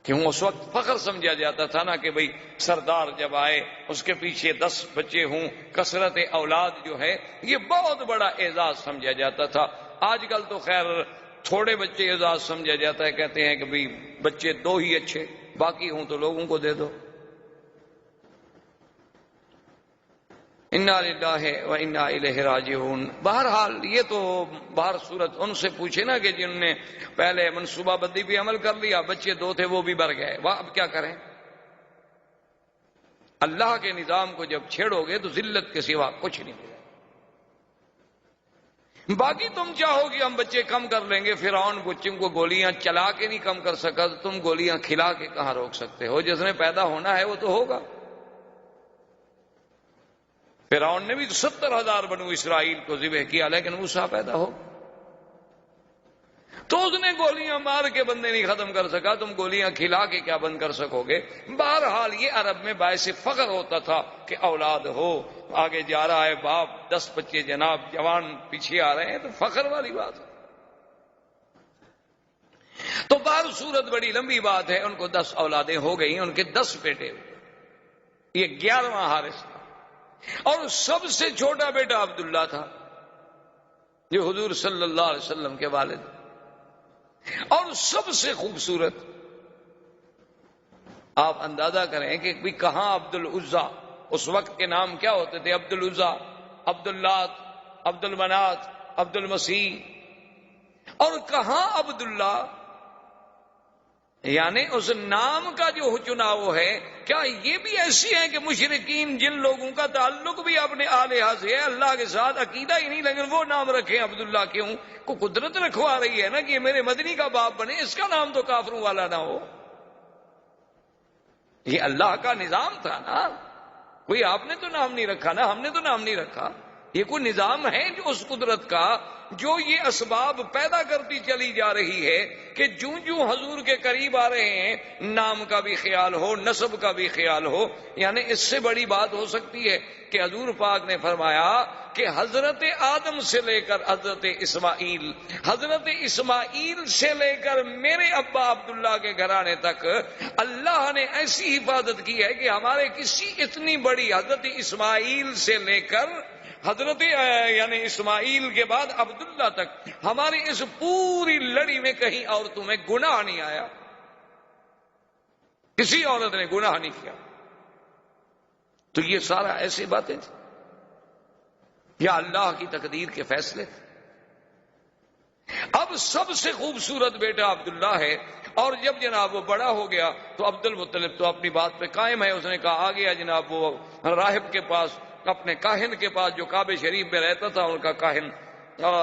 S2: کیوں اس وقت فخر سمجھا جاتا تھا نا کہ بھئی سردار جب آئے اس کے پیچھے 10 بچے ہوں، کثرت اولاد جو ہے یہ بہت بڑا اعزاز سمجھا جاتا تھا۔ آج کل تو خیر تھوڑے بچے اعزاز سمجھا جاتا ہے، کہتے ہیں کہ بھئی بچے 2 ہی اچھے، باقی ہوں تو لوگوں کو دے دو۔ انا للہ و انا الیہ راجعون۔ بہرحال یہ تو بہر صورت ان سے پوچھے نا کہ جن نے پہلے منصوبہ بندی پہ عمل کر لیا، بچے 2 تھے وہ بھی مر گئے، وہ اب کیا کریں؟ اللہ کے نظام کو جب چھیڑو گے تو ذلت کے سوا کچھ نہیں ہوگا۔ باقی تم چاہو کہ ہم بچے کم کر لیں گے، فرعون بچوں کو گولیاں چلا کے نہیں کم کر سکا تو تم گولیاں کھلا کے کہاں روک سکتے ہو؟ جس نے پیدا ہونا ہے وہ تو ہوگا۔ فرعون نے بھی 70,000 بنو اسرائیل کو ذبح کیا لیکن موسیٰ پیدا ہو۔ تو اس نے گولیاں مار کے بندے نہیں ختم کر سکا، تم گولیاں کھلا کے کیا بند کر سکو گے؟ بہرحال یہ عرب میں باعث فخر ہوتا تھا کہ اولاد ہو، آگے جا رہا ہے باپ، 10 بچے جناب جوان پیچھے آ رہے ہیں، تو فخر والی بات ہے۔ تو بہر صورت بڑی لمبی بات ہے، ان کو 10 اولادیں ہو گئی، ان کے 10 بیٹے ہوئے، یہ 11واں حارث تھا، اور سب سے چھوٹا بیٹا عبداللہ تھا جو حضور صلی اللہ علیہ وسلم کے والد، اور سب سے خوبصورت۔ آپ اندازہ کریں کہ بھی کہاں عبد العزیٰ، اس وقت کے نام کیا ہوتے تھے؟ عبد العزیٰ، عبد اللات، عبد المنات، عبد المسیح، اور کہاں عبداللہ، یعنی اس نام کا جو چناؤ ہے، کیا یہ بھی ایسی ہے کہ مشرکین جن لوگوں کا تعلق بھی اپنے آلہہ سے ہے، اللہ کے ساتھ عقیدہ ہی نہیں، لیکن وہ نام رکھیں عبداللہ؟ کیوں؟ کو قدرت رکھوا رہی ہے نا کہ یہ میرے مدنی کا باپ بنے، اس کا نام تو کافروں والا نہ ہو۔ یہ اللہ کا نظام تھا نا، کوئی آپ نے تو نام نہیں رکھا نا، ہم نے تو نام نہیں رکھا، یہ کوئی نظام ہے جو اس قدرت کا، جو یہ اسباب پیدا کرتی چلی جا رہی ہے کہ جوں جوں حضور کے قریب آ رہے ہیں نام کا بھی خیال ہو، نسب کا بھی خیال ہو۔ یعنی اس سے بڑی بات ہو سکتی ہے کہ حضور پاک نے فرمایا کہ حضرت آدم سے لے کر حضرت اسماعیل، حضرت اسماعیل سے لے کر میرے ابا عبداللہ کے گھرانے تک اللہ نے ایسی حفاظت کی ہے کہ ہمارے کسی اتنی بڑی حضرت اسماعیل سے لے کر حضرت یعنی اسماعیل کے بعد عبداللہ تک ہماری اس پوری لڑی میں کہیں عورتوں میں گناہ نہیں آیا، کسی عورت نے گناہ نہیں کیا۔ تو یہ سارا ایسی باتیں تھیں یا اللہ کی تقدیر کے فیصلے تھے۔ اب سب سے خوبصورت بیٹا عبداللہ ہے، اور جب جناب وہ بڑا ہو گیا تو عبد المطلب تو اپنی بات پہ قائم ہے، اس نے کہا آ گیا جناب وہ راہب کے پاس، اپنے کاہن کے پاس جو کعبہ شریف میں رہتا تھا ان کا کاہن،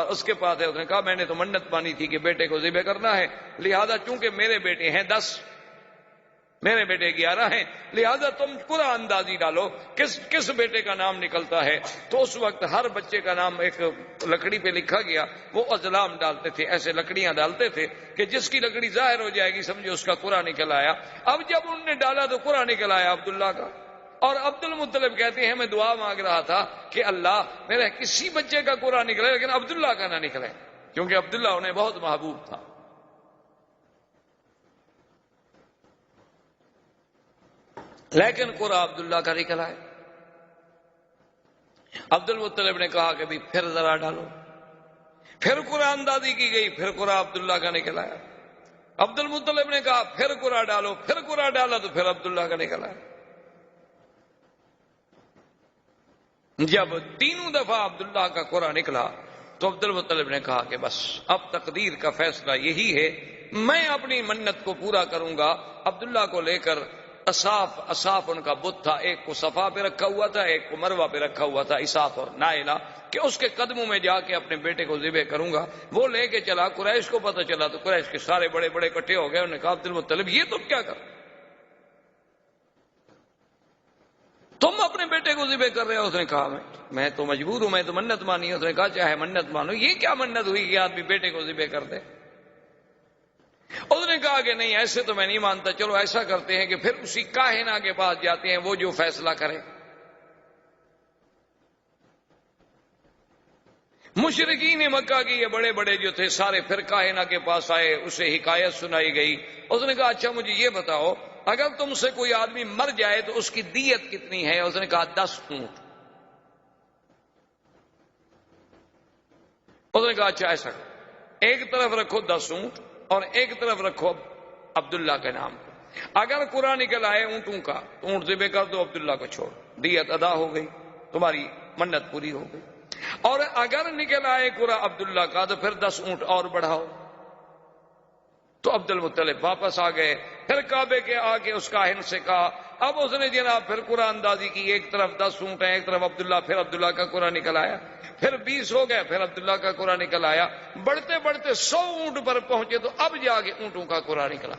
S2: اس کے پاس ہے۔ اس نے کہا میں نے تو منت مانی تھی کہ بیٹے کو ذبح کرنا ہے، لہذا چونکہ میرے بیٹے ہیں 10، میرے بیٹے 11 ہیں، لہذا تم قرآن اندازی ڈالو کس بیٹے کا نام نکلتا ہے۔ تو اس وقت ہر بچے کا نام ایک لکڑی پہ لکھا گیا، وہ ازلام ڈالتے تھے، ایسے لکڑیاں ڈالتے تھے کہ جس کی لکڑی ظاہر ہو جائے گی سمجھو اس کا قرآن نکل آیا۔ اب جب انہوں نے ڈالا تو قرآن نکل آیا عبداللہ کا، اور عبد المطلب کہتے ہیں میں دعا مانگ رہا تھا کہ اللہ میرے کسی بچے کا قرآن نکلے لیکن عبداللہ کا نہ نکلے، کیونکہ عبداللہ انہیں بہت محبوب تھا۔ لیکن قرآن عبداللہ کا نکلا ہے۔ عبد المطلب نے کہا کہ بھی پھر ذرا ڈالو، پھر قرآن اندازی کی گئی، پھر قرآن عبداللہ کا نکلا ہے۔ عبد المطلب نے کہا پھر قرآن ڈالو، پھر قرآن ڈالا تو پھر عبداللہ کا نکلا ہے۔ جب تینوں دفعہ عبداللہ کا قرآن نکلا تو عبد المطلب نے کہا کہ بس اب تقدیر کا فیصلہ یہی ہے، میں اپنی منت کو پورا کروں گا۔ عبداللہ کو لے کر اصاف ان کا بت تھا، ایک کو صفا پہ رکھا ہوا تھا، ایک کو مروہ پہ رکھا ہوا تھا، اصاف اور نائلہ، کہ اس کے قدموں میں جا کے اپنے بیٹے کو ذبح کروں گا۔ وہ لے کے چلا، قریش کو پتہ چلا تو قریش کے سارے بڑے بڑے اکٹھے ہو گئے، انہوں نے کہا عبد المطلب یہ تم کیا کر، تم اپنے بیٹے کو ذبح کر رہے ہو؟ اس نے کہا میں تو مجبور ہوں، میں تو منت مانی ہے۔ اس نے کہا چاہے منت مانو، یہ کیا منت ہوئی کہ آدمی بیٹے کو ذبح کر دے؟ اس نے کہا کہ نہیں ایسے تو میں نہیں مانتا، چلو ایسا کرتے ہیں کہ پھر اسی کاہنہ کے پاس جاتے ہیں، وہ جو فیصلہ کرے۔ مشرکین مکہ کے یہ بڑے بڑے جو تھے سارے پھر کاہنہ کے پاس آئے، اسے حکایت سنائی گئی۔ اس نے کہا اچھا مجھے یہ بتاؤ اگر تم سے کوئی آدمی مر جائے تو اس کی دیت کتنی ہے؟ اس نے کہا 10 اونٹ۔ اس نے کہا اچھا ایسا ایک طرف رکھو 10 اونٹ اور ایک طرف رکھو عبداللہ کے نام پہ، اگر قرآن نکل آئے اونٹوں کا تو اونٹ ذبح کر دو، عبداللہ کو چھوڑ، دیت ادا ہو گئی، تمہاری منت پوری ہو گئی۔ اور اگر نکل آئے قرآن عبداللہ کا تو پھر 10 اونٹ اور بڑھاؤ۔ تو عبد المطلب واپس آ گئے، پھر کعبے کے آ کے اس کاہن سے کہا، اب اس نے جناب پھر قرآن اندازی کی، ایک طرف 10 اونٹ ہیں، ایک طرف عبداللہ، پھر عبداللہ کا قرآن نکل آیا، پھر 20 ہو گئے، پھر عبداللہ کا قرآن نکل آیا، بڑھتے بڑھتے 100 اونٹ پر پہنچے تو اب جا کے اونٹوں کا قرآن نکلا۔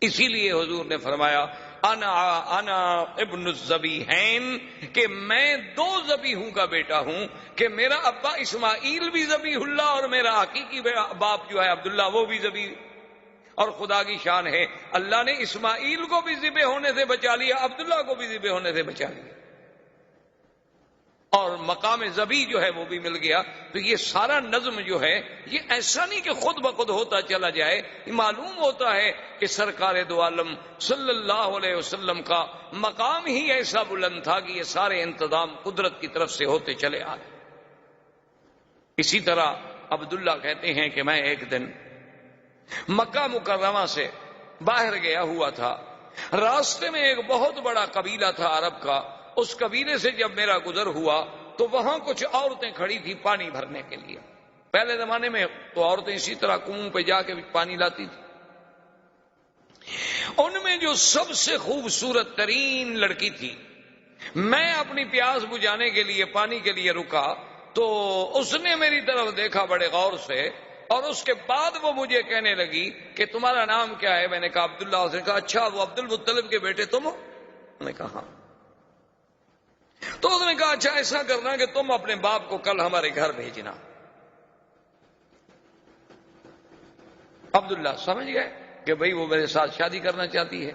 S2: اسی لیے حضور نے فرمایا انا ابن الذبیحین کہ میں دو ذبیحوں کا بیٹا ہوں، کہ میرا ابا اسماعیل بھی ذبیح اللہ اور میرا حقیقی باپ جو ہے عبداللہ وہ بھی ذبیح۔ اور خدا کی شان ہے، اللہ نے اسماعیل کو بھی ذبح ہونے سے بچا لیا، عبداللہ کو بھی ذبح ہونے سے بچا لیا، اور مقام ذبیح جو ہے وہ بھی مل گیا۔ تو یہ سارا نظم جو ہے یہ ایسا نہیں کہ خود بخود ہوتا چلا جائے، یہ معلوم ہوتا ہے کہ سرکار دو عالم صلی اللہ علیہ وسلم کا مقام ہی ایسا بلند تھا کہ یہ سارے انتظام قدرت کی طرف سے ہوتے چلے آئے۔ اسی طرح عبداللہ کہتے ہیں کہ میں ایک دن مکہ مکرمہ سے باہر گیا ہوا تھا، راستے میں ایک بہت بڑا قبیلہ تھا عرب کا، اس قبیلے سے جب میرا گزر ہوا تو وہاں کچھ عورتیں کھڑی تھی پانی بھرنے کے لیے۔ پہلے زمانے میں تو عورتیں اسی طرح کنویں پہ جا کے پانی لاتی تھی۔ ان میں جو سب سے خوبصورت ترین لڑکی تھی، میں اپنی پیاس بجھانے کے لیے پانی کے لیے رکا تو اس نے میری طرف دیکھا بڑے غور سے، اور اس کے بعد وہ مجھے کہنے لگی کہ تمہارا نام کیا ہے؟ میں نے کہا عبداللہ۔ اس نے کہا اچھا وہ عبد المطلب کے بیٹے تم ہو؟ میں نے کہا ہاں۔ تو اس نے کہا اچھا ایسا کرنا کہ تم اپنے باپ کو کل ہمارے گھر بھیجنا۔ عبداللہ سمجھ گئے کہ بھئی وہ میرے ساتھ شادی کرنا چاہتی ہے،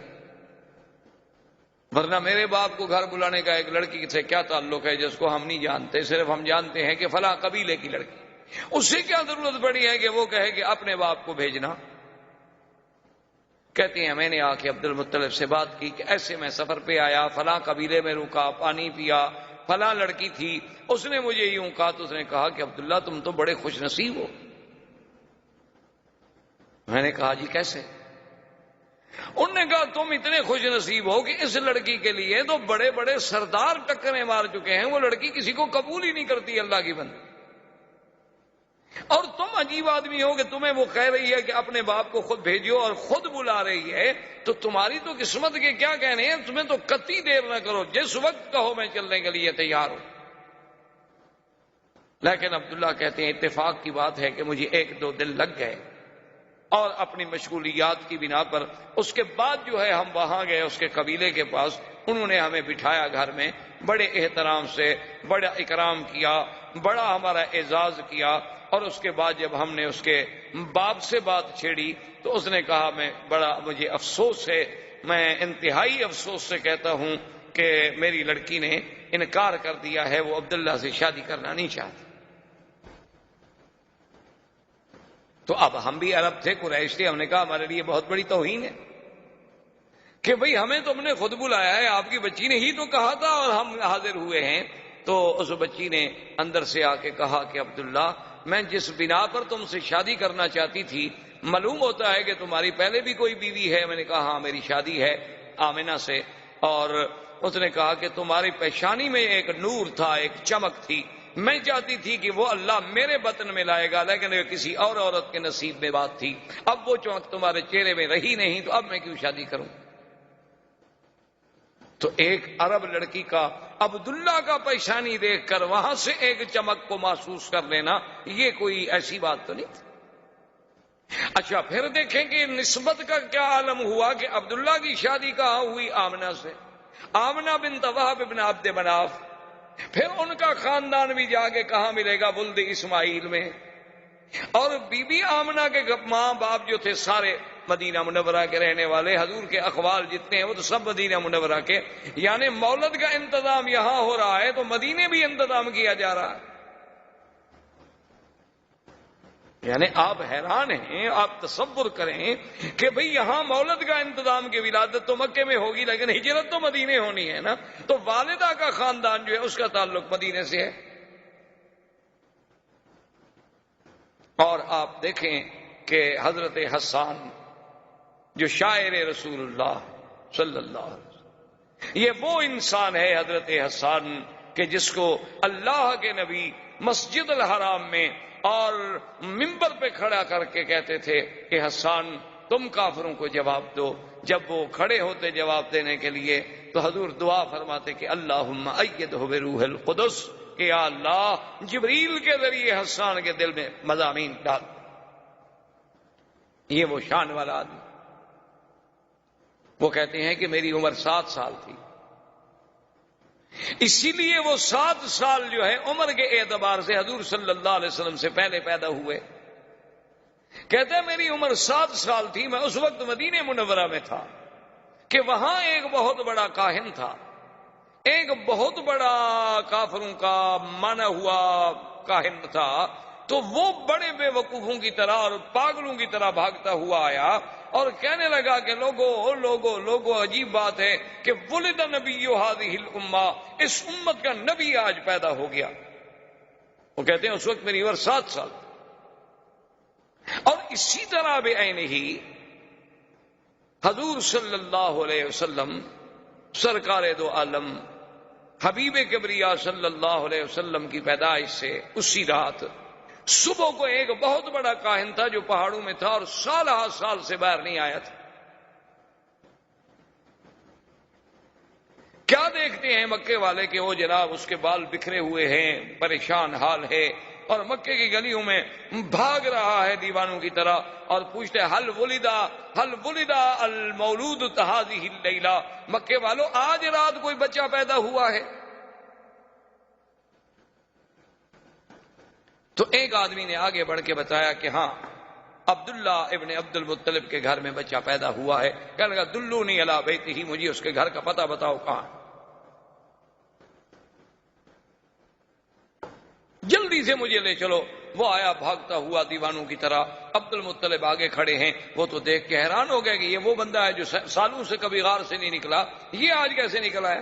S2: ورنہ میرے باپ کو گھر بلانے کا ایک لڑکی سے کیا تعلق ہے جس کو ہم نہیں جانتے، صرف ہم جانتے ہیں کہ فلاں قبیلے کی لڑکی، اس سے کیا ضرورت پڑی ہے کہ وہ کہے کہ اپنے باپ کو بھیجنا۔ کہتے ہیں میں نے آ کے عبد المطلب سے بات کی کہ ایسے میں سفر پہ آیا، فلاں قبیلے میں رکا، پانی پیا، فلاں لڑکی تھی، اس نے مجھے یوں کہا۔ تو اس نے کہا کہ عبداللہ تم تو بڑے خوش نصیب ہو۔ میں نے کہا جی کیسے؟ انہوں نے کہا تم اتنے خوش نصیب ہو کہ اس لڑکی کے لیے تو بڑے بڑے سردار ٹکریں مار چکے ہیں، وہ لڑکی کسی کو قبول ہی نہیں کرتی اللہ کی بندی، اور تم عجیب آدمی ہو کہ تمہیں وہ کہہ رہی ہے کہ اپنے باپ کو خود بھیجو اور خود بلا رہی ہے، تو تمہاری تو قسمت کے کیا کہنے ہیں، تمہیں تو قطعی دیر نہ کرو، جس وقت کہو میں چلنے کے لیے تیار ہوں۔ لیکن عبداللہ کہتے ہیں اتفاق کی بات ہے کہ مجھے 1-2 دن لگ گئے، اور اپنی مشغولیات کی بنا پر اس کے بعد جو ہے ہم وہاں گئے اس کے قبیلے کے پاس، انہوں نے ہمیں بٹھایا گھر میں، بڑے احترام سے بڑا اکرام کیا، بڑا ہمارا اعزاز کیا، اور اس کے بعد جب ہم نے اس کے باپ سے بات چھیڑی تو اس نے کہا مجھے افسوس ہے، میں انتہائی افسوس سے کہتا ہوں کہ میری لڑکی نے انکار کر دیا ہے، وہ عبداللہ سے شادی کرنا نہیں چاہتی۔ تو اب ہم بھی عرب تھے، قریش تھے، ہم نے کہا ہمارے لیے بہت بڑی توہین ہے کہ بھئی ہمیں تم نے خود بلایا ہے، آپ کی بچی نے ہی تو کہا تھا اور ہم حاضر ہوئے ہیں۔ تو اس بچی نے اندر سے آ کے کہا کہ عبداللہ میں جس بنا پر تم سے شادی کرنا چاہتی تھی، معلوم ہوتا ہے کہ تمہاری پہلے بھی کوئی بیوی ہے۔ میں نے کہا ہاں میری شادی ہے آمنہ سے، اور اس نے کہا کہ تمہاری پیشانی میں ایک نور تھا، ایک چمک تھی، میں چاہتی تھی کہ وہ اللہ میرے بطن میں لائے گا، لیکن یہ کسی اور عورت کے نصیب میں بات تھی، اب وہ چمک تمہارے چہرے میں رہی نہیں، تو اب میں کیوں شادی کروں؟ تو ایک عرب لڑکی کا عبداللہ کا پیشانی دیکھ کر وہاں سے ایک چمک کو محسوس کر لینا، یہ کوئی ایسی بات تو نہیں تھی۔ اچھا پھر دیکھیں کہ نسبت کا کیا عالم ہوا کہ عبداللہ کی شادی کہاں ہوئی؟ آمنہ سے، آمنہ بنت وہب بن عبد مناف۔ پھر ان کا خاندان بھی جا کے کہاں ملے گا؟ ولد اسماعیل میں۔ اور بی بی آمنہ کے ماں باپ جو تھے سارے مدینہ منورہ کے رہنے والے، حضور کے اخوال جتنے ہیں وہ تو سب مدینہ منورہ کے، یعنی مولد کا انتظام یہاں ہو رہا ہے تو مدینے بھی انتظام کیا جا رہا ہے۔ یعنی آپ حیران ہیں، آپ تصور کریں کہ بھئی یہاں مولد کا انتظام کی ولادت تو مکے میں ہوگی، لیکن ہجرت تو مدینے ہونی ہے نا، تو والدہ کا خاندان جو ہے اس کا تعلق مدینے سے ہے۔ اور آپ دیکھیں کہ حضرت حسان جو شاعر رسول اللہ صلی اللہ علیہ وسلم، یہ وہ انسان ہے حضرت حسان کہ جس کو اللہ کے نبی مسجد الحرام میں اور منبر پہ کھڑا کر کے کہتے تھے کہ حسان تم کافروں کو جواب دو۔ جب وہ کھڑے ہوتے جواب دینے کے لیے تو حضور دعا فرماتے کہ اللہم ایدہ بروح القدس، کہ یا اللہ جبریل کے ذریعے حسان کے دل میں مضامین ڈال۔ یہ وہ شان والا آدمی۔ وہ کہتے ہیں کہ میری عمر 7 سال تھی، اسی لیے وہ 7 سال جو ہے عمر کے اعتبار سے حضور صلی اللہ علیہ وسلم سے پہلے پیدا ہوئے۔ کہتے ہیں میری عمر 7 سال تھی، میں اس وقت مدینہ منورہ میں تھا کہ وہاں ایک بہت بڑا کاہن تھا، ایک بہت بڑا کافروں کا مانا ہوا کاہن تھا، تو وہ بڑے بے وقوفوں کی طرح اور پاگلوں کی طرح بھاگتا ہوا آیا اور کہنے لگا کہ لوگو عجیب بات ہے کہ ولد نبی هذه الامہ، اس امت کا نبی آج پیدا ہو گیا۔ وہ کہتے ہیں اس وقت میری عمر 7 سال، اور اسی طرح بے عین ہی حضور صلی اللہ علیہ وسلم سرکار دو عالم حبیب کبریا صلی اللہ علیہ وسلم کی پیدائش سے اسی رات صبح کو ایک بہت بڑا کاہن تھا جو پہاڑوں میں تھا اور سال ہا سال سے باہر نہیں آیا تھا۔ کیا دیکھتے ہیں مکے والے کہ وہ جناب اس کے بال بکھرے ہوئے ہیں، پریشان حال ہے، اور مکے کی گلیوں میں بھاگ رہا ہے دیوانوں کی طرح، اور پوچھتے ہیں حل ولدا المولود هذه اللیلہ، مکے والوں آج رات کوئی بچہ پیدا ہوا ہے؟ تو ایک آدمی نے آگے بڑھ کے بتایا کہ ہاں عبداللہ ابن عبد المطلب کے گھر میں بچہ پیدا ہوا ہے۔ کہنے لگا دلونی علی بیتہ، مجھے اس کے گھر کا پتہ بتاؤ کہاں۔ جلدی سے مجھے لے چلو۔ وہ آیا بھاگتا ہوا دیوانوں کی طرح، عبد المطلب آگے کھڑے ہیں، وہ تو دیکھ کے حیران ہو گئے کہ یہ وہ بندہ ہے جو سالوں سے کبھی غار سے نہیں نکلا، یہ آج کیسے نکلا ہے؟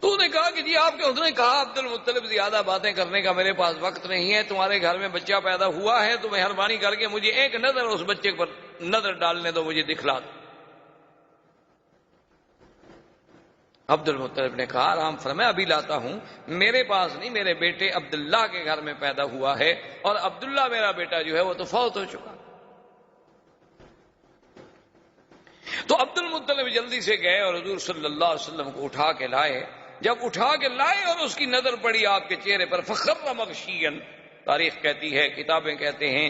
S2: تو نے کہا کہ جی آپ کے حضور نے کہا عبد المطلب زیادہ باتیں کرنے کا میرے پاس وقت نہیں ہے، تمہارے گھر میں بچہ پیدا ہوا ہے تو مہربانی کر کے مجھے ایک نظر اس بچے پر نظر ڈالنے دو، مجھے دکھلا دو۔ عبد المطلب نے کہا آرام فرمائے، ابھی لاتا ہوں، میرے پاس نہیں، میرے بیٹے عبداللہ کے گھر میں پیدا ہوا ہے، اور عبداللہ میرا بیٹا جو ہے وہ تو فوت ہو چکا۔ تو عبد المطلب جلدی سے گئے اور حضور صلی اللہ علیہ وسلم کو اٹھا کے لائے۔ جب اٹھا کے لائے اور اس کی نظر پڑی آپ کے چہرے پر، فخر مغشیا، تاریخ کہتی ہے، کتابیں کہتے ہیں،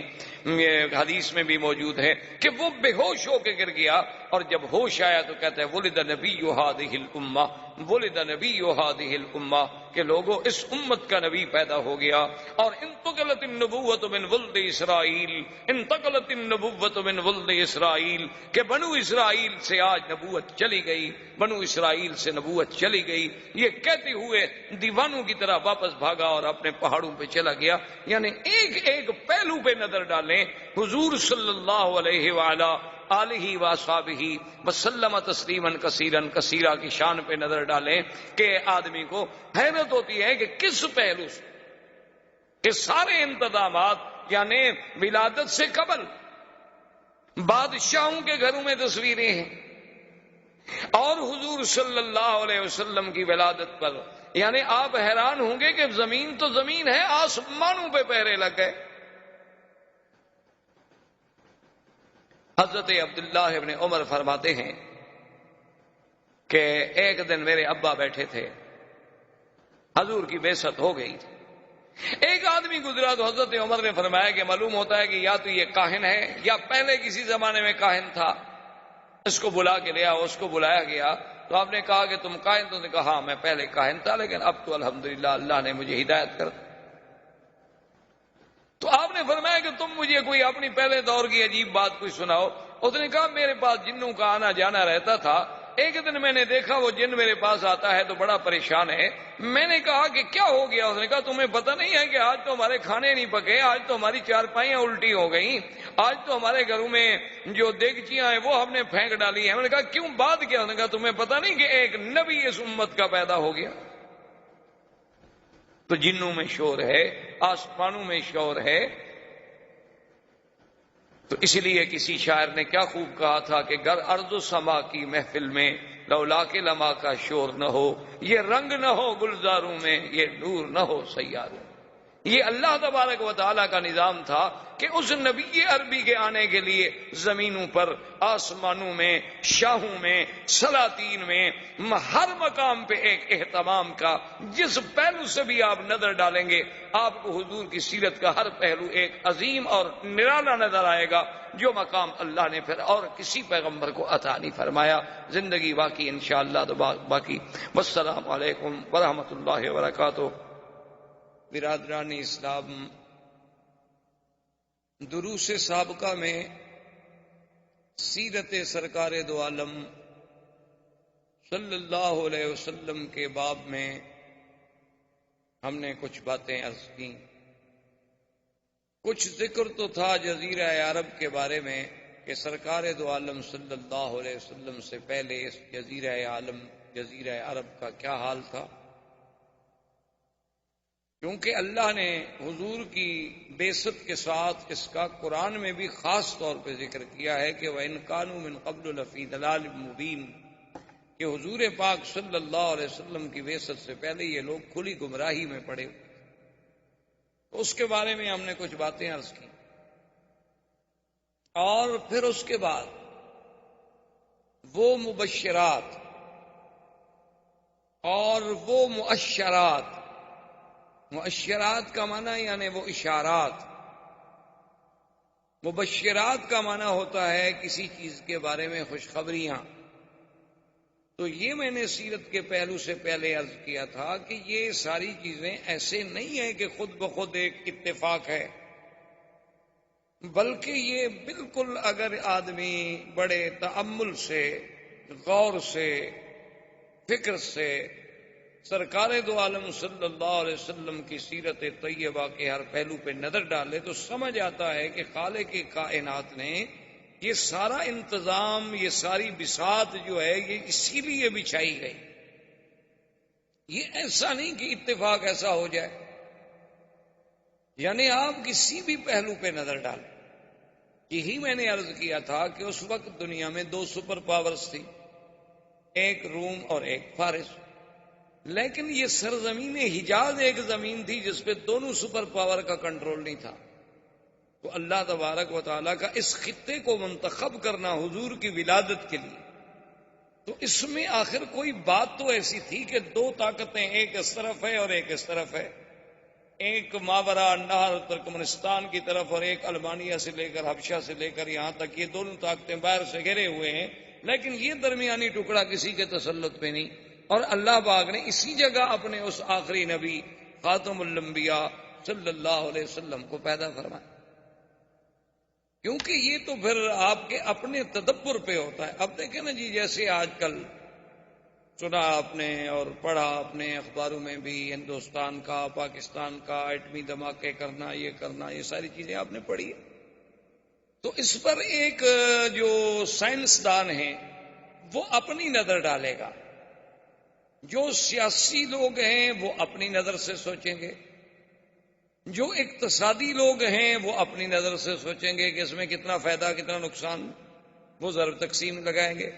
S2: حدیث میں بھی موجود ہے کہ وہ بے ہوش ہو کے گر گیا، اور جب ہوش آیا تو کہتا ہے ولد نبی هذه الامہ، ولد نبی هذه الامہ، کہ لوگوں اس امت کا نبی پیدا ہو گیا۔ اور انتقلت النبوت من ولد اسرائیل، انتقلت النبوت من ولد اسرائیل، کہ بنو اسرائیل سے آج نبوت چلی گئی، بنو اسرائیل سے نبوت چلی گئی۔ یہ کہتے ہوئے دیوانوں کی طرح واپس بھاگا اور اپنے پہاڑوں پہ چلا گیا۔ یعنی ایک ایک پہلو پہ نظر ڈالیں، حضور صلی اللہ علیہ وآلہ آلہ وصحبہ وسلم تسلیما کثیرا کثیرا کی شان پہ نظر ڈالیں کہ آدمی کو حیرت ہوتی ہے کہ کس پہلو سے کہ سارے انتظامات، یعنی ولادت سے قبل بادشاہوں کے گھروں میں تصویریں ہیں، اور حضور صلی اللہ علیہ وسلم کی ولادت پر یعنی آپ حیران ہوں گے کہ زمین تو زمین ہے، آسمانوں پہ پہرے لگ گئے۔ حضرت عبداللہ ابن عمر فرماتے ہیں کہ ایک دن میرے ابا بیٹھے تھے، حضور کی بعثت ہو گئی تھی، ایک آدمی گزرا تو حضرت عمر نے فرمایا کہ معلوم ہوتا ہے کہ یا تو یہ کاہن ہے یا پہلے کسی زمانے میں کاہن تھا، اس کو بلا کے لیا۔ اس کو بلایا گیا تو آپ نے کہا کہ تم کاہن؟ تو نے کہا ہاں میں پہلے کاہن تھا، لیکن اب تو الحمدللہ اللہ نے مجھے ہدایت کر دی۔ تو آپ نے فرمایا کہ تم مجھے کوئی اپنی پہلے دور کی عجیب بات کوئی سناؤ۔ اس نے کہا میرے پاس جنوں کا آنا جانا رہتا تھا، ایک دن میں نے دیکھا وہ جن میرے پاس آتا ہے تو بڑا پریشان ہے۔ میں نے کہا کہ کیا ہو گیا؟ اس نے کہا تمہیں پتہ نہیں ہے کہ آج تو ہمارے کھانے نہیں پکے، آج تو ہماری چارپائیاں الٹی ہو گئیں، آج تو ہمارے گھروں میں جو دیگچیاں ہیں وہ ہم نے پھینک ڈالی ہیں۔ میں نے کہا کیوں، بات کیا؟ اس نے کہا تمہیں پتہ نہیں کہ ایک نبی اس امت کا پیدا ہو گیا؟ تو جنوں میں شور ہے، آسمانوں میں شور ہے۔ تو اس لیے کسی شاعر نے کیا خوب کہا تھا کہ گر ارض و سما کی محفل میں لولا کے لما کا شور نہ ہو، یہ رنگ نہ ہو گلزاروں میں، یہ نور نہ ہو سیاروں۔ یہ اللہ تبارک و تعالیٰ کا نظام تھا کہ اس نبی عربی کے آنے کے لیے زمینوں پر، آسمانوں میں، شاہوں میں، سلاطین میں، ہر مقام پہ ایک اہتمام کا، جس پہلو سے بھی آپ نظر ڈالیں گے آپ کو حضور کی سیرت کا ہر پہلو ایک عظیم اور نرالا نظر آئے گا۔ جو مقام اللہ نے پھر اور کسی پیغمبر کو عطا نہیں فرمایا. زندگی باقی انشاءاللہ تو باقی. والسلام علیکم ورحمۃ اللہ وبرکاتہ. برادران اسلام، دروس سابقہ میں سیرت سرکار دو عالم صلی اللہ علیہ وسلم کے باب میں ہم نے کچھ باتیں عرض کی. کچھ ذکر تو تھا جزیرہ عرب کے بارے میں کہ سرکار دو عالم صلی اللہ علیہ وسلم سے پہلے اس جزیرہ عرب کا کیا حال تھا. کیونکہ اللہ نے حضور کی بعثت کے ساتھ اس کا قرآن میں بھی خاص طور پہ ذکر کیا ہے کہ وَإِن كَانُوا مِن قَبْلُ لَفِي ضَلَالٍ مُبِينٍ، کہ حضور پاک صلی اللہ علیہ وسلم کی بعثت سے پہلے یہ لوگ کھلی گمراہی میں پڑے. تو اس کے بارے میں ہم نے کچھ باتیں عرض کی. اور پھر اس کے بعد وہ مبشرات اور وہ مؤشرات، مؤشرات کا معنی یعنی وہ اشارات، مبشرات کا معنی ہوتا ہے کسی چیز کے بارے میں خوشخبریاں. تو یہ میں نے سیرت کے پہلو سے پہلے عرض کیا تھا کہ یہ ساری چیزیں ایسے نہیں ہیں کہ خود بخود ایک اتفاق ہے، بلکہ یہ بالکل اگر آدمی بڑے تأمل سے، غور سے، فکر سے سرکار دو عالم صلی اللہ علیہ وسلم کی سیرت طیبہ کے ہر پہلو پہ نظر ڈالے تو سمجھ آتا ہے کہ خالق کائنات نے یہ سارا انتظام، یہ ساری بساط جو ہے یہ اسی لیے بچھائی گئی. یہ ایسا نہیں کہ اتفاق ایسا ہو جائے. یعنی آپ کسی بھی پہلو پہ نظر ڈالیں. یہی میں نے عرض کیا تھا کہ اس وقت دنیا میں دو سپر پاورز تھی، ایک روم اور ایک فارس. لیکن یہ سرزمین حجاز ایک زمین تھی جس پہ دونوں سپر پاور کا کنٹرول نہیں تھا. تو اللہ تبارک و تعالیٰ کا اس خطے کو منتخب کرنا حضور کی ولادت کے لیے، تو اس میں آخر کوئی بات تو ایسی تھی کہ دو طاقتیں، ایک اس طرف ہے اور ایک اس طرف ہے، ایک ماورا نہر ترکمنستان کی طرف اور ایک البانیہ سے لے کر حبشہ سے لے کر یہاں تک، یہ دونوں طاقتیں باہر سے گھرے ہوئے ہیں. لیکن یہ درمیانی ٹکڑا کسی کے تسلط پہ نہیں. اور اللہ پاک نے اسی جگہ اپنے اس آخری نبی خاتم الانبیاء صلی اللہ علیہ وسلم کو پیدا فرمایا. کیونکہ یہ تو پھر آپ کے اپنے تدبر پہ ہوتا ہے. اب دیکھیں نا جی، جیسے آج کل سنا آپ نے اور پڑھا اپنے اخباروں میں بھی، ہندوستان کا، پاکستان کا ایٹمی دھماکے کرنا، یہ ساری چیزیں آپ نے پڑھی. تو اس پر ایک جو سائنسدان ہیں وہ اپنی نظر ڈالے گا، جو سیاسی لوگ ہیں وہ اپنی نظر سے سوچیں گے، جو اقتصادی لوگ ہیں وہ اپنی نظر سے سوچیں گے کہ اس میں کتنا فائدہ کتنا نقصان، وہ ضرب تقسیم لگائیں گے.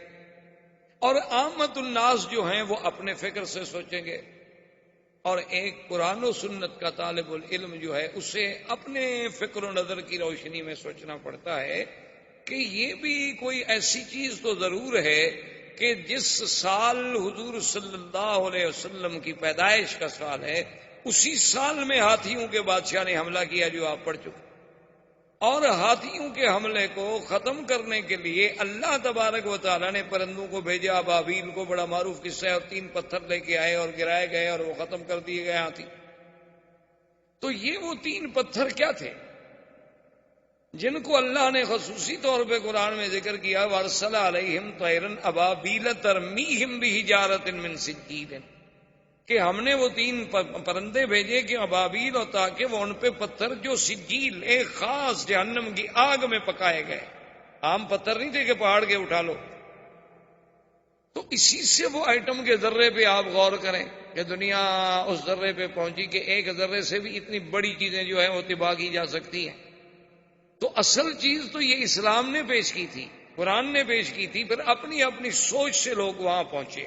S2: اور عامت الناس جو ہیں وہ اپنے فکر سے سوچیں گے. اور ایک قرآن و سنت کا طالب العلم جو ہے اسے اپنے فکر و نظر کی روشنی میں سوچنا پڑتا ہے کہ یہ بھی کوئی ایسی چیز تو ضرور ہے کہ جس سال حضور صلی اللہ علیہ وسلم کی پیدائش کا سال ہے، اسی سال میں ہاتھیوں کے بادشاہ نے حملہ کیا جو آپ پڑھ چکے. اور ہاتھیوں کے حملے کو ختم کرنے کے لیے اللہ تبارک و تعالیٰ نے پرندوں کو بھیجا. ابابیل کو بڑا معروف قصہ ہے، اور 3 پتھر لے کے آئے اور گرائے گئے اور وہ ختم کر دیے گئے ہاتھی. تو یہ وہ 3 پتھر کیا تھے جن کو اللہ نے خصوصی طور پہ قرآن میں ذکر کیا، وَأَرْسَلَ عَلَيْهِمْ طَيْرًا أَبَابِيلَ تَرْمِيهِمْ بِحِجَارَةٍ مِّن سِجِّيلٍ، کہ ہم نے وہ 3 پرندے بھیجے کہ ابابیل، اور تاکہ وہ ان پہ پتھر جو سجیل ایک خاص جہنم کی آگ میں پکائے گئے، عام پتھر نہیں تھے کہ پہاڑ کے اٹھا لو. تو اسی سے وہ ایٹم کے ذرے پہ آپ غور کریں کہ دنیا اس ذرے پہ پہنچی کہ ایک ذرے سے بھی اتنی بڑی چیزیں جو ہیں وہ طباع کی جا سکتی ہیں. تو اصل چیز تو یہ اسلام نے پیش کی تھی، قرآن نے پیش کی تھی. پھر اپنی اپنی سوچ سے لوگ وہاں پہنچے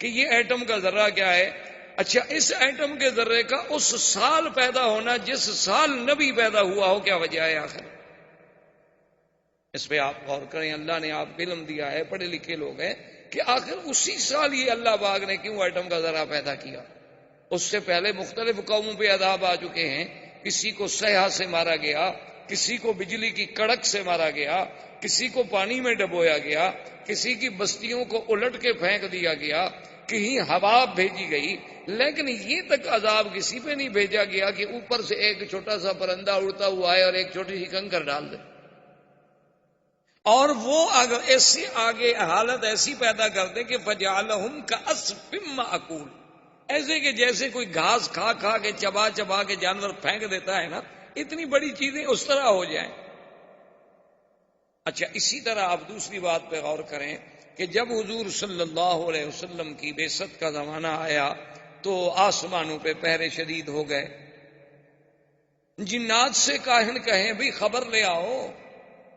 S2: کہ یہ ایٹم کا ذرہ کیا ہے. اچھا، اس ایٹم کے ذرے کا اس سال پیدا ہونا جس سال نبی پیدا ہوا ہو، کیا وجہ ہے آخر؟ اس پہ آپ غور کریں. اللہ نے آپ کو علم دیا ہے، پڑھے لکھے لوگ ہیں، کہ آخر اسی سال یہ اللہ پاک نے کیوں ایٹم کا ذرہ پیدا کیا. اس سے پہلے مختلف قوموں پہ عذاب آ چکے ہیں. کسی کو سیاح سے مارا گیا، کسی کو بجلی کی کڑک سے مارا گیا، کسی کو پانی میں ڈبویا گیا، کسی کی بستیوں کو الٹ کے پھینک دیا گیا، کہیں ہوا بھیجی گئی، لیکن یہ تک عذاب کسی پہ نہیں بھیجا گیا کہ اوپر سے ایک چھوٹا سا پرندہ اڑتا ہوا آئے اور ایک چھوٹی سی کنکر ڈال دے۔ اور وہ اگر ایسی آگے حالت ایسی پیدا کر دے کہ فجعلہم کعصف مأکول، ایسے کہ جیسے کوئی گھاس کھا کھا کے چبا چبا کے جانور پھینک دیتا ہے نا، اتنی بڑی چیزیں اس طرح ہو جائیں۔ اچھا، اسی طرح آپ دوسری بات پہ غور کریں کہ جب حضور صلی اللہ علیہ وسلم کی بعثت کا زمانہ آیا تو آسمانوں پہ پہرے شدید ہو گئے۔ جنات سے کاہن کہیں بھی خبر لے آؤ،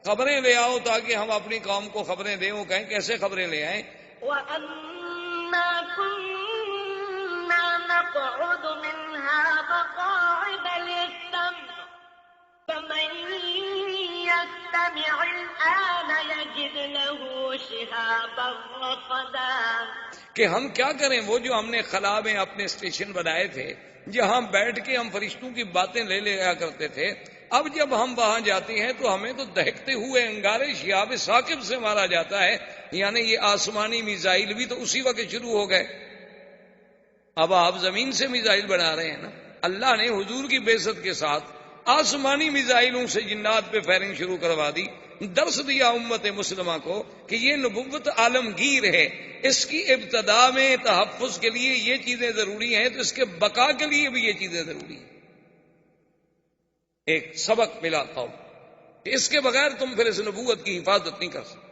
S2: خبریں لے آؤ تاکہ ہم اپنی قوم کو خبریں دیں۔ وہ کہیں کیسے خبریں لے آئیں؟
S3: وَأَنَّا كُنَّا نَقْعُدُ مِنْهَا مَقَاعِدَ لِلسَّمْعِ فَمَن يَسْتَمِعِ الْآنَ يَجِدْ لَهُ شِهَابًا رَّصَدًا،
S2: کہ ہم کیا کریں، وہ جو ہم نے خلا میں اپنے اسٹیشن بنائے تھے جہاں بیٹھ کے ہم فرشتوں کی باتیں لے لیا کرتے تھے، اب جب ہم وہاں جاتے ہیں تو ہمیں تو دہکتے ہوئے انگارے شہاب ثاقب سے مارا جاتا ہے، یعنی یہ آسمانی میزائل بھی تو اسی وقت شروع ہو گئے۔ اب آپ زمین سے میزائل بنا رہے ہیں نا، اللہ نے حضور کی بعثت کے ساتھ آسمانی میزائلوں سے جنات پہ فائرنگ شروع کروا دی، درس دیا امت مسلمہ کو کہ یہ نبوت عالمگیر ہے، اس کی ابتدا میں تحفظ کے لیے یہ چیزیں ضروری ہیں تو اس کے بقا کے لیے بھی یہ چیزیں ضروری ہیں۔ ایک سبق ملا قوم کہ اس کے بغیر تم پھر اس نبوت کی حفاظت نہیں کر سکتے۔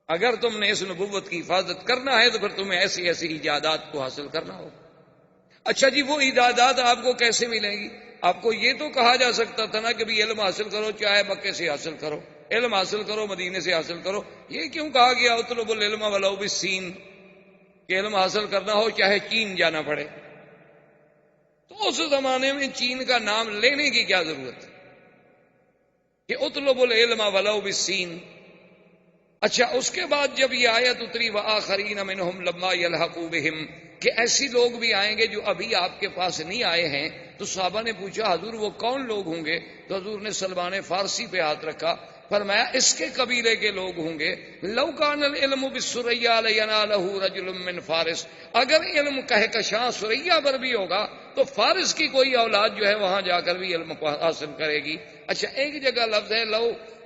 S2: اگر تم نے اس نبوت کی حفاظت کرنا ہے تو پھر تمہیں ایسی ایسی ایجادات کو حاصل کرنا ہوگا۔ اچھا جی، وہ ایجادات آپ کو کیسے ملیں گی؟ آپ کو یہ تو کہا جا سکتا تھا نا کہ بھی علم حاصل کرو، چاہے مکے سے حاصل کرو، علم حاصل کرو مدینے سے حاصل کرو۔ یہ کیوں کہا گیا اطلب العلم ولو بالسین، کہ علم حاصل کرنا ہو چاہے چین جانا پڑے؟ تو اس زمانے میں چین کا نام لینے کی کیا ضرورت ہے کہ اطلب العلم ولو بالسین؟ اچھا، اس کے بعد جب یہ آیت اتری وآخرین منہم لما یلحقوا بہم، کہ ایسی لوگ بھی آئیں گے جو ابھی آپ کے پاس نہیں آئے ہیں، تو صحابہ نے پوچھا حضور وہ کون لوگ ہوں گے؟ تو حضور نے سلمان فارسی پہ ہاتھ رکھا، فرمایا اس کے قبیلے کے لوگ ہوں گے۔ لو کان العلم بالثریا لینالہ رجل من فارس، اگر علم کہکشاں ثریا پر بھی ہوگا تو فارس کی کوئی اولاد جو ہے وہاں جا کر بھی علم حاصل کرے گی۔ اچھا، ایک جگہ لفظ ہے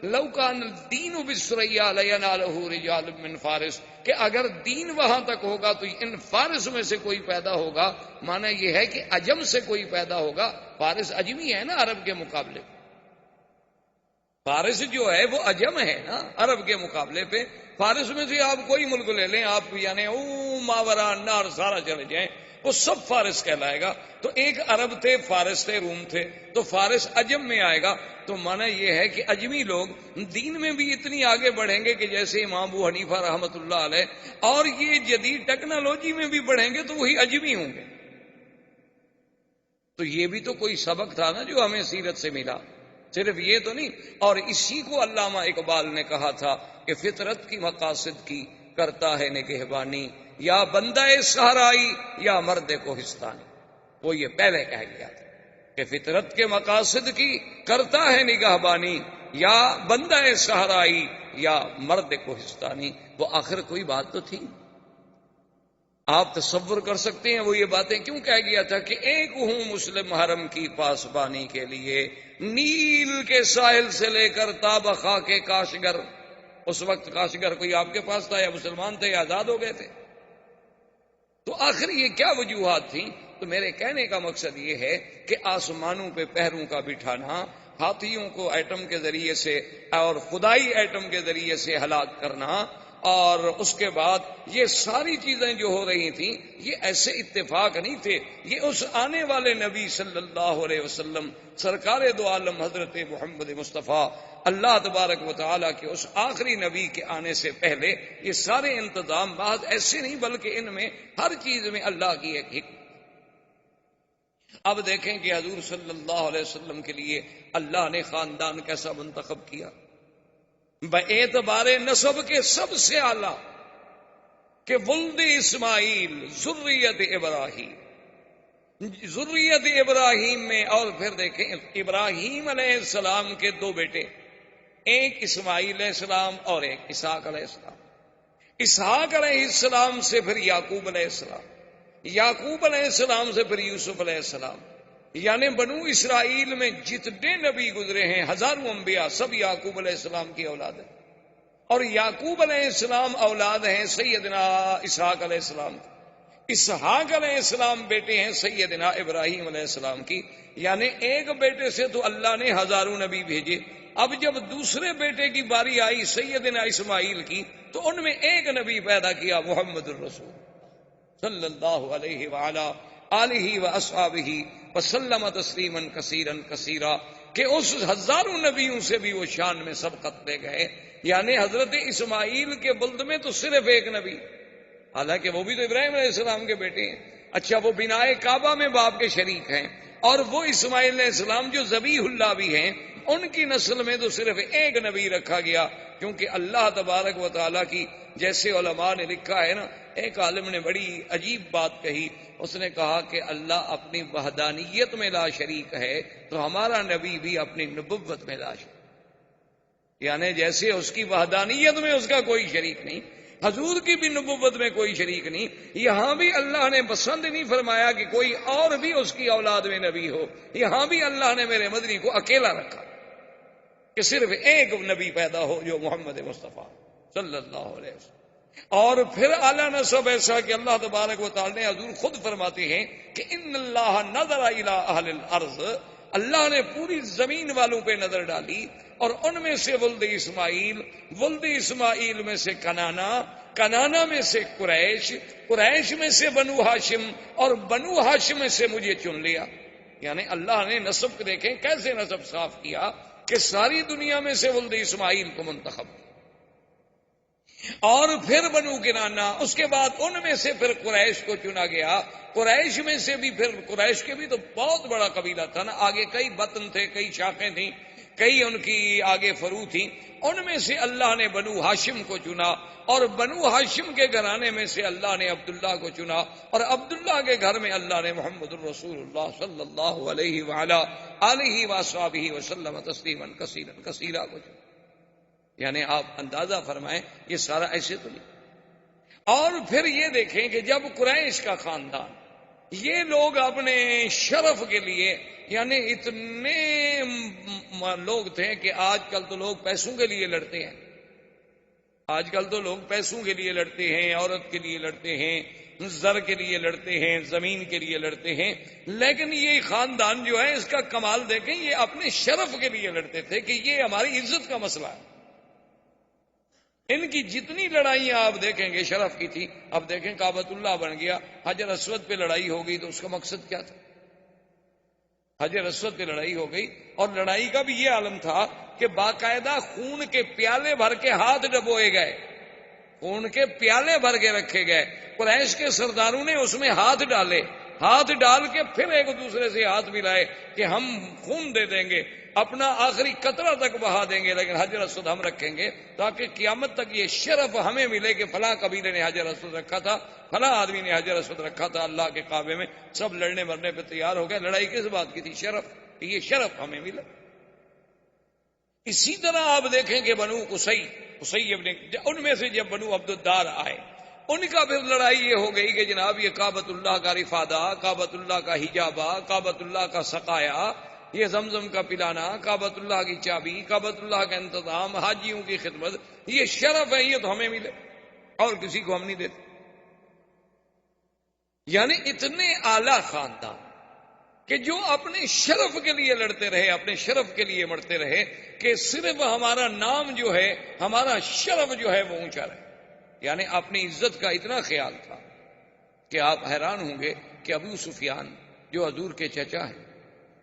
S2: لو کان الدین بالثریا لینالہ رجال من فارس، کہ اگر دین وہاں تک ہوگا تو ان فارس میں سے کوئی پیدا ہوگا، معنی یہ ہے کہ عجم سے کوئی پیدا ہوگا۔ فارس عجمی ہے نا عرب کے مقابلے، فارس جو ہے وہ عجم ہے نا عرب کے مقابلے پہ۔ فارس میں سے آپ کوئی ملک لے لیں، آپ یعنی ماورا نار سارا چلے جائیں، وہ سب فارس کہلائے گا۔ تو ایک عرب تھے، فارس تھے، روم تھے، تو فارس عجم میں آئے گا۔ تو معنی یہ ہے کہ اجمی لوگ دین میں بھی اتنی آگے بڑھیں گے کہ جیسے امام ابو حنیفہ رحمۃ اللہ علیہ، اور یہ جدید ٹیکنالوجی میں بھی بڑھیں گے تو وہی اجمی ہوں گے۔ تو یہ بھی تو کوئی سبق تھا نا جو ہمیں سیرت سے ملا، صرف یہ تو نہیں۔ اور اسی کو علامہ اقبال نے کہا تھا کہ فطرت کی مقاصد کی کرتا ہے نگہبانی، یا بندہ صحرائی یا مرد کوہستانی۔ وہ یہ پہلے کہہ گیا تھا کہ فطرت کے مقاصد کی کرتا ہے نگہبانی، یا بندہ صحرائی یا مرد کوہستانی۔ وہ آخر کوئی بات تو تھی، آپ تصور کر سکتے ہیں وہ یہ باتیں کیوں کہہ گیا تھا کہ ایک ہوں مسلم حرم کی پاسبانی کے لیے، نیل کے ساحل سے لے کر تا بخا کے کاشگر۔ اس وقت کاشگر کوئی آپ کے پاس تھا یا مسلمان تھے یا آزاد ہو گئے تھے؟ تو آخر یہ کیا وجوہات تھیں؟ تو میرے کہنے کا مقصد یہ ہے کہ آسمانوں پہ پہروں کا بٹھانا، ہاتھیوں کو ایٹم کے ذریعے سے اور خدائی ایٹم کے ذریعے سے ہلاک کرنا، اور اس کے بعد یہ ساری چیزیں جو ہو رہی تھیں یہ ایسے اتفاق نہیں تھے، یہ اس آنے والے نبی صلی اللہ علیہ وسلم سرکار دو عالم حضرت محمد مصطفیٰ اللہ تبارک و تعالیٰ کے اس آخری نبی کے آنے سے پہلے یہ سارے انتظام بعض ایسے نہیں بلکہ ان میں ہر چیز میں اللہ کی ایک حکمت۔ اب دیکھیں کہ حضور صلی اللہ علیہ وسلم کے لیے اللہ نے خاندان کیسا منتخب کیا، باعتبار نسب کے سب سے اعلیٰ، کہ ولد اسماعیل ذریت ابراہیم، ذریت ابراہیم میں، اور پھر دیکھیں ابراہیم علیہ السلام کے دو بیٹے، ایک اسماعیل علیہ السلام اور ایک اسحاق علیہ السلام۔ اسحاق علیہ السلام سے پھر یعقوب علیہ السلام، یعقوب علیہ السلام سے پھر یوسف علیہ السلام۔ یعنی بنو اسرائیل میں جتنے نبی گزرے ہیں، ہزاروں انبیاء، سب یعقوب علیہ السلام کی اولاد ہیں، اور یعقوب علیہ السلام اولاد ہیں سیدنا اسحاق علیہ السلام کی، اسحاق علیہ السلام بیٹے ہیں سیدنا ابراہیم علیہ السلام کی۔ یعنی ایک بیٹے سے تو اللہ نے ہزاروں نبی بھیجے، اب جب دوسرے بیٹے کی باری آئی سیدنا اسماعیل کی، تو ان میں ایک نبی پیدا کیا، محمد الرسول صلی اللہ علیہ وآلہ آلہ واصحابہ وسلم تسلیما کثیرا کثیرا، کہ اس ہزاروں نبیوں سے بھی وہ شان میں سبقت لے گئے۔ یعنی حضرت اسماعیل کے بلد میں تو صرف ایک نبی، حالانکہ وہ بھی تو ابراہیم علیہ السلام کے بیٹے ہیں۔ اچھا، وہ بنائے کعبہ میں باپ کے شریک ہیں، اور وہ اسماعیل علیہ السلام جو ذبیح اللہ بھی ہیں، ان کی نسل میں تو صرف ایک نبی رکھا گیا، کیونکہ اللہ تبارک و تعالیٰ کی، جیسے علماء نے لکھا ہے نا، ایک عالم نے بڑی عجیب بات کہی، اس نے کہا کہ اللہ اپنی وحدانیت میں لا شریک ہے، تو ہمارا نبی بھی اپنی نبوت میں لا شریک، یعنی جیسے اس کی وحدانیت میں اس کا کوئی شریک نہیں، حضور کی بھی نبوت میں کوئی شریک نہیں، یہاں بھی اللہ نے پسند نہیں فرمایا کہ کوئی اور بھی اس کی اولاد میں نبی ہو، یہاں بھی اللہ نے میرے مدنی کو اکیلا رکھا کہ صرف ایک نبی پیدا ہو، جو محمد مصطفیٰ صلی اللہ علیہ وسلم۔ اور پھر اعلیٰ نسب ایسا کہ اللہ تبارک و تعالی نے، حضور خود فرماتے ہیں کہ ان اللہ نظر الی اہل الارض، اللہ نے پوری زمین والوں پہ نظر ڈالی، اور ان میں سے ولد اسماعیل، ولد اسماعیل میں سے کنانا، کنانا میں سے قریش، قریش میں سے بنو ہاشم، اور بنو ہاشم میں سے مجھے چن لیا۔ یعنی اللہ نے نسب کو دیکھیں کیسے نسب صاف کیا کہ ساری دنیا میں سے ولد اسماعیل کو منتخب، اور پھر بنو کنانا، اس کے بعد ان میں سے پھر قریش کو چنا گیا، قریش میں سے بھی پھر، قریش کے بھی تو بہت بڑا قبیلہ تھا نا، آگے کئی بطن تھے، کئی شاخیں تھیں، کئی ان کی آگے فرو تھیں، ان میں سے اللہ نے بنو ہاشم کو چنا، اور بنو ہاشم کے گھرانے میں سے اللہ نے عبداللہ کو چنا، اور عبداللہ کے گھر میں اللہ نے محمد الرسول اللہ صلی اللہ علیہ وآلہ آلہ وصحبہ وسلم تسلیما کثیرا کثیرا کو چنا۔ یعنی آپ اندازہ فرمائیں یہ سارا ایسے تو نہیں۔ اور پھر یہ دیکھیں کہ جب قریش کا خاندان، یہ لوگ اپنے شرف کے لیے، یعنی اتنے لوگ تھے کہ آج کل تو لوگ پیسوں کے لیے لڑتے ہیں، آج کل تو لوگ پیسوں کے لیے لڑتے ہیں، عورت کے لیے لڑتے ہیں، زر کے لیے لڑتے ہیں، زمین کے لیے لڑتے ہیں، لیکن یہ خاندان جو ہے اس کا کمال دیکھیں، یہ اپنے شرف کے لیے لڑتے تھے کہ یہ ہماری عزت کا مسئلہ ہے۔ ان کی جتنی لڑائیاں آپ دیکھیں گے شرف کی تھی۔ اب دیکھیں کعبۃ اللہ بن گیا، حجر اسود پہ لڑائی ہو گئی، تو اس کا مقصد کیا تھا؟ حجر اسود پہ لڑائی ہو گئی، اور لڑائی کا بھی یہ عالم تھا کہ باقاعدہ خون کے پیالے بھر کے ہاتھ ڈبوئے گئے، خون کے پیالے بھر کے رکھے گئے، قریش کے سرداروں نے اس میں ہاتھ ڈالے، ہاتھ ڈال کے پھر ایک دوسرے سے ہاتھ ملائے کہ ہم خون دے دیں گے، اپنا آخری قطرہ تک بہا دیں گے، لیکن حجر اسود ہم رکھیں گے، تاکہ قیامت تک یہ شرف ہمیں ملے کہ فلاں قبیلے نے حجر اسود رکھا تھا، فلاں آدمی نے حجر اسود رکھا تھا اللہ کے کعبے میں۔ سب لڑنے مرنے پہ تیار ہو گئے۔ لڑائی کس بات کی تھی؟ شرف، کہ یہ شرف ہمیں ملا۔ اسی طرح آپ دیکھیں کہ بنو قصی ابن، ان میں سے جب بنو عبدالدار آئے، ان کا پھر لڑائی یہ ہو گئی کہ جناب یہ کعبۃ اللہ کا رفادہ، کعبۃ اللہ کا حجابہ، کعبۃ اللہ کا سقایا، یہ زمزم کا پلانا، کعبۃ اللہ کی چابی، کعبۃ اللہ کا انتظام، حاجیوں کی خدمت، یہ شرف ہے، یہ تو ہمیں ملے اور کسی کو ہم نہیں دیتے۔ یعنی اتنے اعلیٰ خاندان کہ جو اپنے شرف کے لیے لڑتے رہے، اپنے شرف کے لیے مرتے رہے، کہ صرف ہمارا نام جو ہے، ہمارا شرف جو ہے وہ اونچا رہے۔ یعنی اپنی عزت کا اتنا خیال تھا کہ آپ حیران ہوں گے کہ ابو سفیان جو حضور کے چچا ہیں،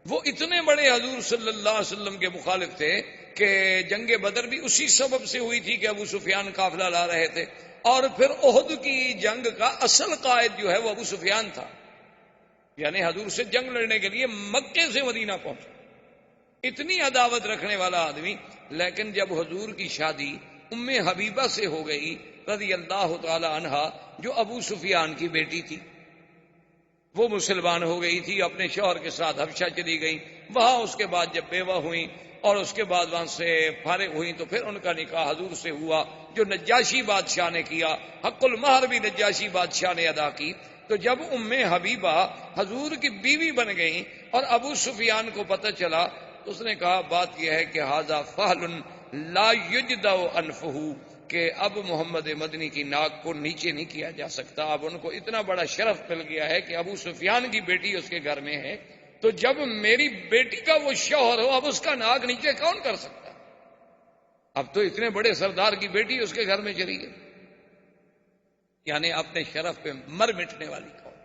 S2: وہ اتنے بڑے حضور صلی اللہ علیہ وسلم کے مخالف تھے کہ جنگ بدر بھی اسی سبب سے ہوئی تھی کہ ابو سفیان قافلہ لا رہے تھے، اور پھر احد کی جنگ کا اصل قائد جو ہے وہ ابو سفیان تھا، یعنی حضور سے جنگ لڑنے کے لیے مکے سے مدینہ پہنچا، اتنی عداوت رکھنے والا آدمی۔ لیکن جب حضور کی شادی ام حبیبہ سے ہو گئی رضی اللہ تعالی عنہا، جو ابو سفیان کی بیٹی تھی، وہ مسلمان ہو گئی تھی، اپنے شوہر کے ساتھ حبشہ چلی گئی، وہاں اس کے بعد جب بیوہ ہوئیں اور اس کے بعد وہاں سے فارغ ہوئیں تو پھر ان کا نکاح حضور سے ہوا، جو نجاشی بادشاہ نے کیا، حق المہر بھی نجاشی بادشاہ نے ادا کی۔ تو جب ام حبیبہ حضور کی بیوی بن گئیں اور ابو سفیان کو پتہ چلا تو اس نے کہا بات یہ ہے کہ ھذا فحل لا یجدع انفہ، کہ اب محمد مدنی کی ناک کو نیچے نہیں کیا جا سکتا۔ اب ان کو اتنا بڑا شرف مل گیا ہے کہ ابو سفیان کی بیٹی اس کے گھر میں ہے، تو جب میری بیٹی کا وہ شوہر ہو اب اس کا ناک نیچے کون کر سکتا؟ اب تو اتنے بڑے سردار کی بیٹی اس کے گھر میں چلی گئی، یعنی اپنے شرف پہ مر مٹنے والی قوم۔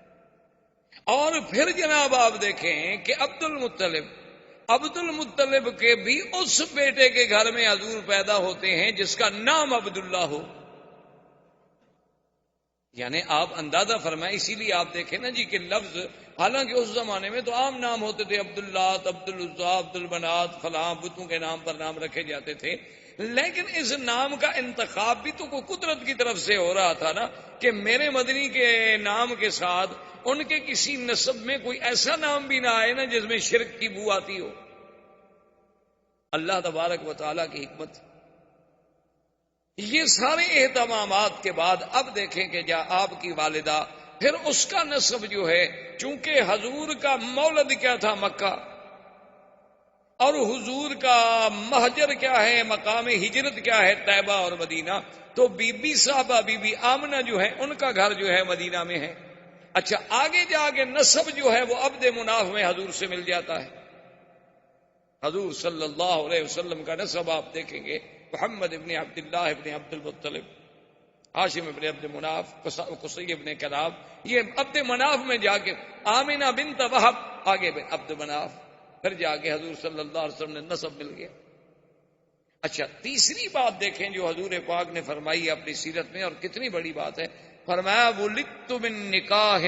S2: اور پھر جناب آپ دیکھیں کہ عبد المطلب کے بھی اس بیٹے کے گھر میں حضور پیدا ہوتے ہیں جس کا نام عبداللہ ہو، یعنی آپ اندازہ فرمائیں۔ اسی لیے آپ دیکھیں نا جی کہ لفظ، حالانکہ اس زمانے میں تو عام نام ہوتے تھے، عبداللہ، عبدالعزیٰ، عبدالمنات، فلاں بتوں کے نام پر نام رکھے جاتے تھے، لیکن اس نام کا انتخاب بھی تو کوئی قدرت کی طرف سے ہو رہا تھا نا، کہ میرے مدنی کے نام کے ساتھ ان کے کسی نسب میں کوئی ایسا نام بھی نہ آئے نا جس میں شرک کی بو آتی ہو۔ اللہ تبارک و تعالیٰ کی حکمت۔ یہ سارے اہتمامات کے بعد اب دیکھیں کہ جا آپ کی والدہ، پھر اس کا نسب جو ہے، چونکہ حضور کا مولد کیا تھا مکہ، اور حضور کا مہجر کیا ہے، مقام ہجرت کیا ہے طیبہ اور مدینہ، تو بی بی صاحبہ بی بی آمنہ جو ہے ان کا گھر جو ہے مدینہ میں ہے۔ اچھا آگے جا کے نسب جو ہے وہ عبد مناف میں حضور سے مل جاتا ہے۔ حضور صلی اللہ علیہ وسلم کا نسب آپ دیکھیں گے، محمد ابن عبداللہ ابن عبد المطلب، ہاشم ابن عبد مناف، قصی ابن کلاب، یہ عبد مناف میں جا کے آمنہ بنت وہب، آگے عبد مناف، پھر جا کے حضور صلی اللہ علیہ وسلم نے نسب مل گیا۔ اچھا تیسری بات دیکھیں جو حضور پاک نے فرمائی اپنی سیرت میں، اور کتنی بڑی بات ہے، فرمایا ولدت من نکاح،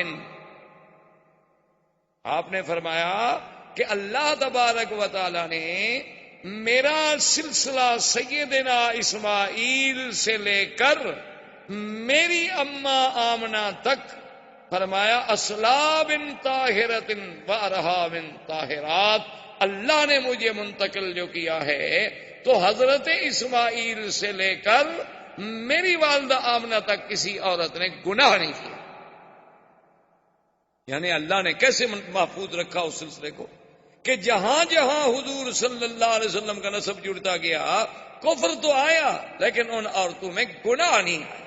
S2: آپ نے فرمایا کہ اللہ تبارک و تعالی نے میرا سلسلہ سیدنا اسماعیل سے لے کر میری اماں آمنہ تک، فرمایا اصلاب طاہرۃ وارحام طاہرات، اللہ نے مجھے منتقل جو کیا ہے تو حضرت اسماعیل سے لے کر میری والدہ آمنہ تک کسی عورت نے گناہ نہیں کیا۔ یعنی اللہ نے کیسے محفوظ رکھا اس سلسلے کو کہ جہاں جہاں حضور صلی اللہ علیہ وسلم کا نسب جڑتا گیا، کفر تو آیا لیکن ان عورتوں میں گناہ نہیں آیا۔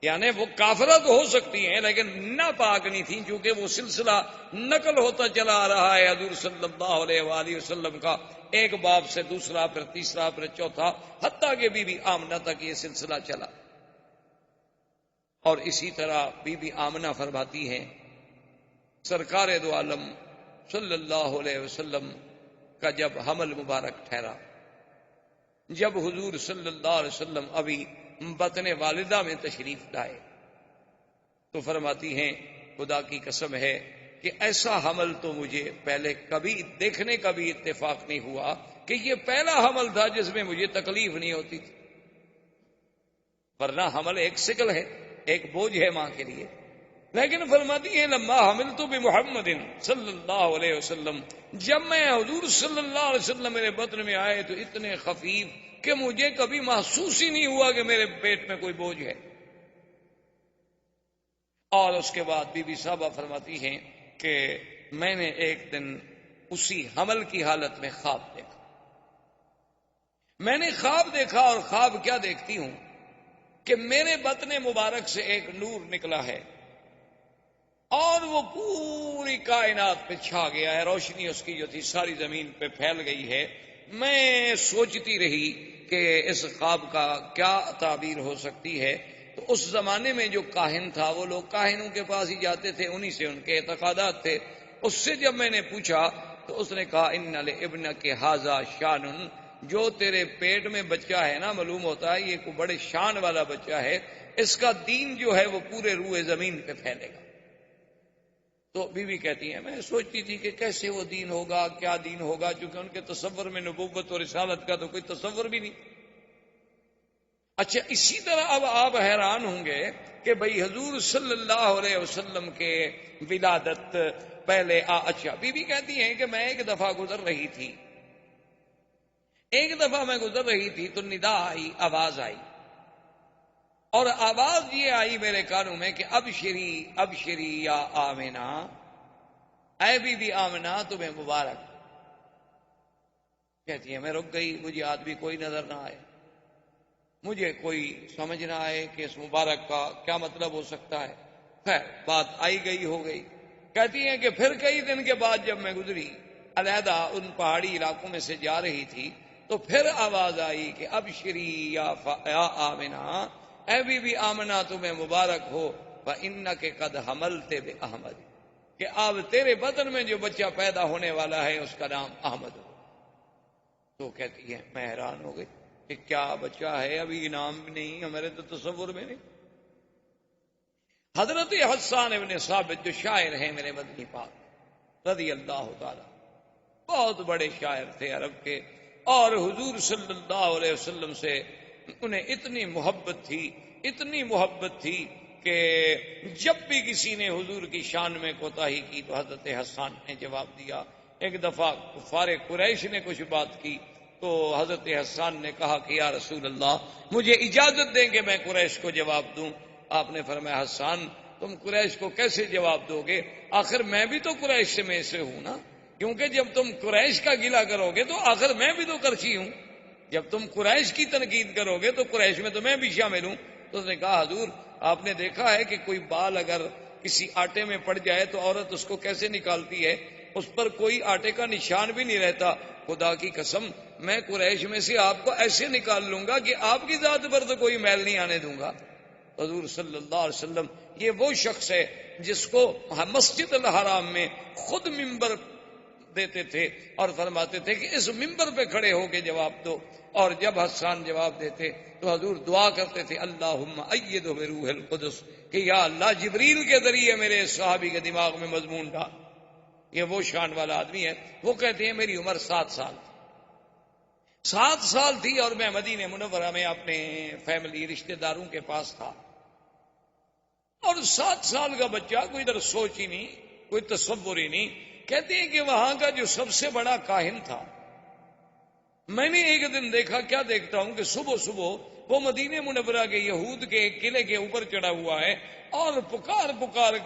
S2: یعنی وہ کافرت ہو سکتی ہیں لیکن ناپاک نہیں تھیں، کیونکہ وہ سلسلہ نقل ہوتا چلا آ رہا ہے حضور صلی اللہ علیہ وآلہ وسلم کا، ایک باپ سے دوسرا، پھر تیسرا، پھر چوتھا، حتیٰ کہ بی بی آمنہ تک یہ سلسلہ چلا۔ اور اسی طرح بی بی آمنہ فرماتی ہیں سرکار دو عالم صلی اللہ علیہ وسلم کا جب حمل مبارک ٹھہرا، جب حضور صلی اللہ علیہ وسلم ابھی بطن والدہ میں تشریف لائے، تو فرماتی ہیں خدا کی قسم ہے کہ ایسا حمل تو مجھے پہلے کبھی دیکھنے کا بھی اتفاق نہیں ہوا، کہ یہ پہلا حمل تھا جس میں مجھے تکلیف نہیں ہوتی تھی، ورنہ حمل ایک ثقل ہے، ایک بوجھ ہے ماں کے لیے۔ لیکن فرماتی ہیں لما حملت بمحمد صلی اللہ علیہ وسلم، جب میں حضور صلی اللہ علیہ وسلم میرے بطن میں آئے تو اتنے خفیف کہ مجھے کبھی محسوس ہی نہیں ہوا کہ میرے پیٹ میں کوئی بوجھ ہے۔ اور اس کے بعد بی بی صاحبہ فرماتی ہیں کہ میں نے ایک دن اسی حمل کی حالت میں خواب دیکھا، میں نے خواب دیکھا، اور خواب کیا دیکھتی ہوں کہ میرے بطن مبارک سے ایک نور نکلا ہے اور وہ پوری کائنات پہ چھا گیا ہے، روشنی اس کی جو تھی ساری زمین پہ پھیل گئی ہے۔ میں سوچتی رہی کہ اس خواب کا کیا تعبیر ہو سکتی ہے۔ تو اس زمانے میں جو کاہن تھا، وہ لوگ کاہنوں کے پاس ہی جاتے تھے، انہی سے ان کے اعتقادات تھے۔ اس سے جب میں نے پوچھا تو اس نے کہا ان لابنک ھذا شان، جو تیرے پیٹ میں بچہ ہے نا، معلوم ہوتا ہے یہ کوئی بڑے شان والا بچہ ہے، اس کا دین جو ہے وہ پورے روئے زمین پہ پھیلے گا۔ تو بیوی کہتی ہیں میں سوچتی تھی کہ کیسے وہ دین ہوگا، کیا دین ہوگا، چونکہ ان کے تصور میں نبوت اور رسالت کا تو کوئی تصور بھی نہیں۔ اچھا اسی طرح اب آپ حیران ہوں گے کہ بھئی حضور صلی اللہ علیہ وسلم کے ولادت پہلے اچھا بی بی کہتی ہیں کہ میں ایک دفعہ گزر رہی تھی، تو ندا آئی، آواز آئی، اور آواز یہ آئی میرے کانوں میں کہ ابشری ابشری یا آمنہ، اے بی بی آمنہ تمہیں مبارک۔ کہتی ہے میں رک گئی، مجھے آدمی کوئی نظر نہ آئے، مجھے کوئی سمجھ نہ آئے کہ اس مبارک کا کیا مطلب ہو سکتا ہے۔ خیر بات آئی گئی ہو گئی۔ کہتی ہیں کہ پھر کئی دن کے بعد جب میں گزری، علیحدہ ان پہاڑی علاقوں میں سے جا رہی تھی، تو پھر آواز آئی کہ ابشری یا آمنہ، اے بی بی آمنہ تمہیں مبارک ہو، فإنک قد حملت بأحمد، کہ اب تیرے بدن میں جو بچہ پیدا ہونے والا ہے اس کا نام احمد ہو۔ تو کہتی ہے میں حیران ہو گئی کہ کیا بچہ ہے، ابھی نام بھی نہیں، ہمارے تو تصور میں نہیں۔ حضرت حسان ابن ثابت جو شاعر ہیں میرے مدنی پاک رضی اللہ تعالی، بہت بڑے شاعر تھے عرب کے، اور حضور صلی اللہ علیہ وسلم سے انہیں اتنی محبت تھی کہ جب بھی کسی نے حضور کی شان میں کوتاہی کی تو حضرت حسان نے جواب دیا۔ ایک دفعہ کفار قریش نے کچھ بات کی تو حضرت حسان نے کہا کہ یا رسول اللہ مجھے اجازت دیں کہ میں قریش کو جواب دوں۔ آپ نے فرمایا حسان تم قریش کو کیسے جواب دو گے، آخر میں بھی تو قریش میں سے ہوں نا، کیونکہ جب تم قریش کا گلہ کرو گے تو آخر میں بھی تو کرچی ہوں، جب تم قریش کی تنقید کرو گے تو قریش میں تو میں بھی شامل ہوں۔ تو اس نے کہا حضور آپ نے دیکھا ہے کہ کوئی بال اگر کسی آٹے میں پڑ جائے تو عورت اس کو کیسے نکالتی ہے، اس پر کوئی آٹے کا نشان بھی نہیں رہتا، خدا کی قسم میں قریش میں سے آپ کو ایسے نکال لوں گا کہ آپ کی ذات پر تو کوئی میل نہیں آنے دوں گا۔ حضور صلی اللہ علیہ وسلم یہ وہ شخص ہے جس کو مسجد الحرام میں خود ممبر دیتے تھے اور فرماتے تھے کہ اس ممبر پہ کھڑے ہو کے جواب دو، اور جب حسان جواب دیتے تو حضور دعا کرتے تھے اللہم ایدہ بروح القدس، کہ یا اللہ جبریل کے ذریعے میرے صحابی کے دماغ میں مضمون ڈال۔ یہ وہ شان والا آدمی ہے۔ وہ کہتے ہیں میری عمر 7 سال تھی اور میں مدینہ منورہ میں اپنے فیملی رشتہ داروں کے پاس تھا، اور 7 سال کا بچہ کوئی ادھر سوچ ہی نہیں، کوئی تصور ہی نہیں۔ کہتے ہیں کہ وہاں کا جو سب سے بڑا کاہن تھا، میں نے ایک دن دیکھا، کیا دیکھتا ہوں کہ صبح وہ مدینہ منورہ کے یہود کے ایک قلعے کے اوپر چڑھا ہوا ہے اور پکار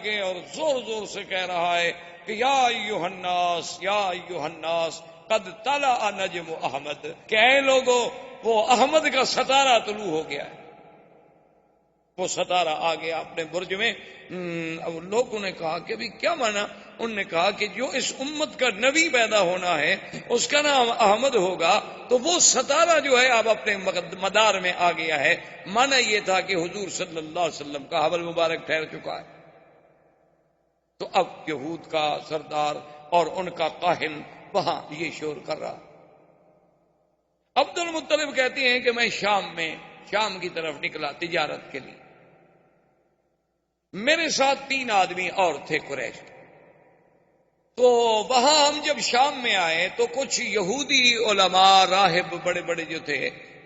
S2: کے اور زور سے کہہ رہا ہے کہ یا ایھا الناس یا ایھا الناس قد طلع نجم احمد، کہ اے لوگوں وہ احمد کا ستارہ طلوع ہو گیا ہے، وہ ستارہ آ گیا اپنے برج میں۔ لوگوں نے کہا کہ ابھی کیا مانا؟ انہوں نے کہا کہ جو اس امت کا نبی پیدا ہونا ہے اس کا نام احمد ہوگا، تو وہ ستارہ جو ہے اب اپنے مدار میں آ گیا ہے۔ مانا یہ تھا کہ حضور صلی اللہ علیہ وسلم کا حبل مبارک ٹھہر چکا ہے۔ تو اب یہود کا سردار اور ان کا کاہن وہاں یہ شور کر رہا۔ عبد المطلب کہتے ہیں کہ میں شام کی طرف نکلا تجارت کے لیے، میرے ساتھ 3 آدمی اور تھے قریش۔ تو وہاں ہم جب شام میں آئے تو کچھ یہودی علماء راہب بڑے جو تھے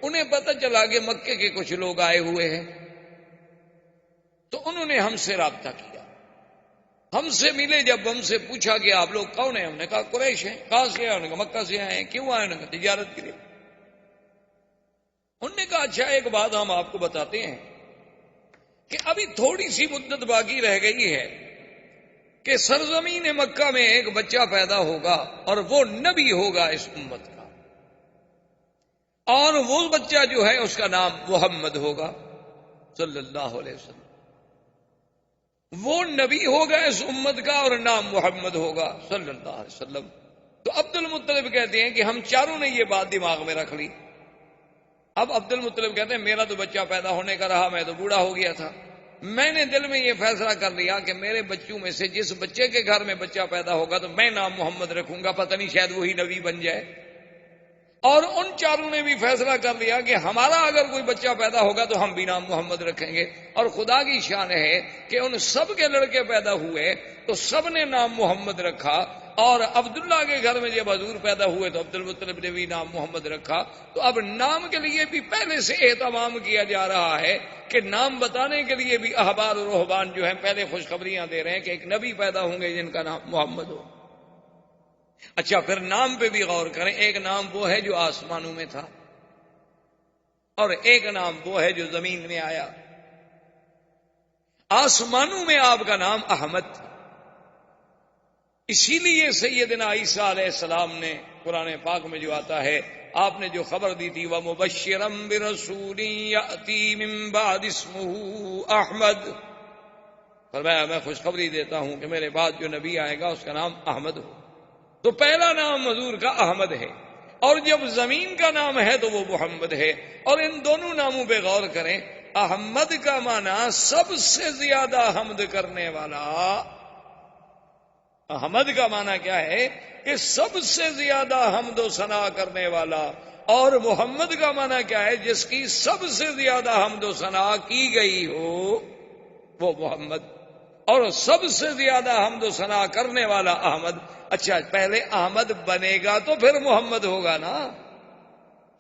S2: انہیں پتہ چلا کہ مکے کے کچھ لوگ آئے ہوئے ہیں، تو انہوں نے ہم سے رابطہ کیا، ہم سے ملے۔ جب ہم سے پوچھا کہ آپ لوگ کون ہیں، ہم نے کہا قریش ہیں۔ کہاں سے آئے؟ انہوں نے کہا مکہ سے آئے ہیں۔ کیوں آئے؟ انہوں نے کہا تجارت کے لیے۔ انہوں نے کہا اچھا ایک بات ہم آپ کو بتاتے ہیں کہ ابھی تھوڑی سی مدت باقی رہ گئی ہے کہ سرزمین مکہ میں ایک بچہ پیدا ہوگا اور وہ نبی ہوگا اس امت کا، اور وہ بچہ جو ہے اس کا نام محمد ہوگا صلی اللہ علیہ وسلم، وہ نبی ہوگا اس امت کا اور نام محمد ہوگا صلی اللہ علیہ وسلم۔ تو عبد المطلب کہتے ہیں کہ ہم چاروں نے یہ بات دماغ میں رکھ لی۔ اب عبد المطلب کہتے ہیں میرا تو بچہ پیدا ہونے کا رہا، میں تو بوڑھا ہو گیا تھا، میں نے دل میں یہ فیصلہ کر لیا کہ میرے بچوں میں سے جس بچے کے گھر میں بچہ پیدا ہوگا تو میں نام محمد رکھوں گا، پتہ نہیں شاید وہی نبی بن جائے۔ اور ان چاروں نے بھی فیصلہ کر لیا کہ ہمارا اگر کوئی بچہ پیدا ہوگا تو ہم بھی نام محمد رکھیں گے. اور خدا کی شان ہے کہ ان سب کے لڑکے پیدا ہوئے تو سب نے نام محمد رکھا. اور عبداللہ کے گھر میں جب حضور پیدا ہوئے تو عبد المطلب نے بھی نام محمد رکھا. تو اب نام کے لیے بھی پہلے سے اہتمام کیا جا رہا ہے کہ نام بتانے کے لیے بھی احبار و رہبان جو ہیں پہلے خوشخبریاں دے رہے ہیں کہ ایک نبی پیدا ہوں گے جن کا نام محمد ہو. اچھا پھر نام پہ بھی غور کریں. ایک نام وہ ہے جو آسمانوں میں تھا اور ایک نام وہ ہے جو زمین میں آیا. آسمانوں میں آپ کا نام احمد تھا. اسی لیے سیدنا عیسیٰ علیہ السلام نے قرآن پاک میں جو آتا ہے آپ نے جو خبر دی تھی وَمُبَشِّرًا بِرَسُولٍ يَأْتِي مِن بَعْدِ اسْمُهُ احمد، فرمایا میں خوشخبری دیتا ہوں کہ میرے بعد جو نبی آئے گا اس کا نام احمد ہو. تو پہلا نام حضور کا احمد ہے اور جب زمین کا نام ہے تو وہ محمد ہے. اور ان دونوں ناموں پہ غور کریں. احمد کا معنی سب سے زیادہ حمد کرنے والا. احمد کا معنی کیا ہے کہ سب سے زیادہ حمد و ثنا کرنے والا. اور محمد کا معنی کیا ہے جس کی سب سے زیادہ حمد و ثنا کی گئی ہو وہ محمد. اور سب سے زیادہ حمد و ثنا کرنے والا احمد. اچھا پہلے احمد بنے گا تو پھر محمد ہوگا نا.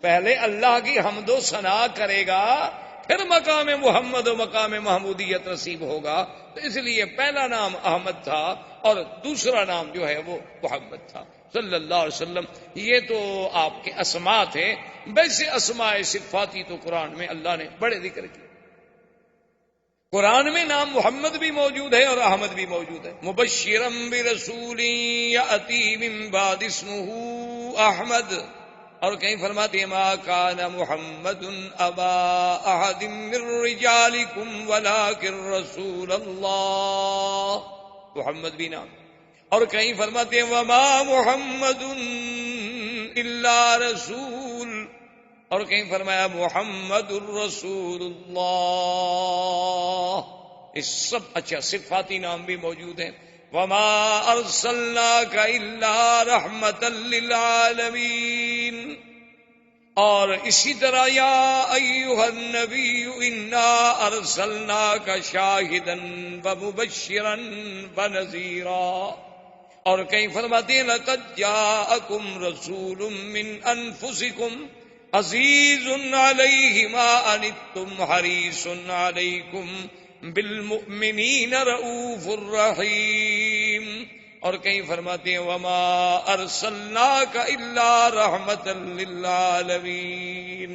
S2: پہلے اللہ کی حمد و ثنا کرے گا پھر مقام محمد و مقام محمودیت نصیب ہوگا. تو اس لیے پہلا نام احمد تھا اور دوسرا نام جو ہے وہ محمد تھا صلی اللہ علیہ وسلم. یہ تو آپ کے اسماء تھے. ویسے اسماء صفاتی تو قرآن میں اللہ نے بڑے ذکر کیے. قرآن میں نام محمد بھی موجود ہے اور احمد بھی موجود ہے. مبشرا برسول یأتی من بعد اسمہ احمد. اور کہیں فرماتے ہیں ما کان محمد ابا احد من رجالکم ولکن رسول اللہ. محمد بھی نام. اور کہیں فرماتے ہیں وما محمد الا رسول. اور کہیں فرمایا محمد الرسول اللہ. اس سب اچھا صفاتی نام بھی موجود ہیں. وما ارسلناک الا رحمتا للعالمین. اور اسی طرح یا ایھا النبی انا ارسلناک شاہدا ومبشرا ونذیرا. اور کہیں فرماتے ہیں لقد جاءکم رسول من انفسکم عزیز علیہ ما عنتم حریص علیکم بالمؤمنین رؤوف الرحیم. اور کہیں فرماتے ہیں وما ارسلناک الا رحمتا للعالمین.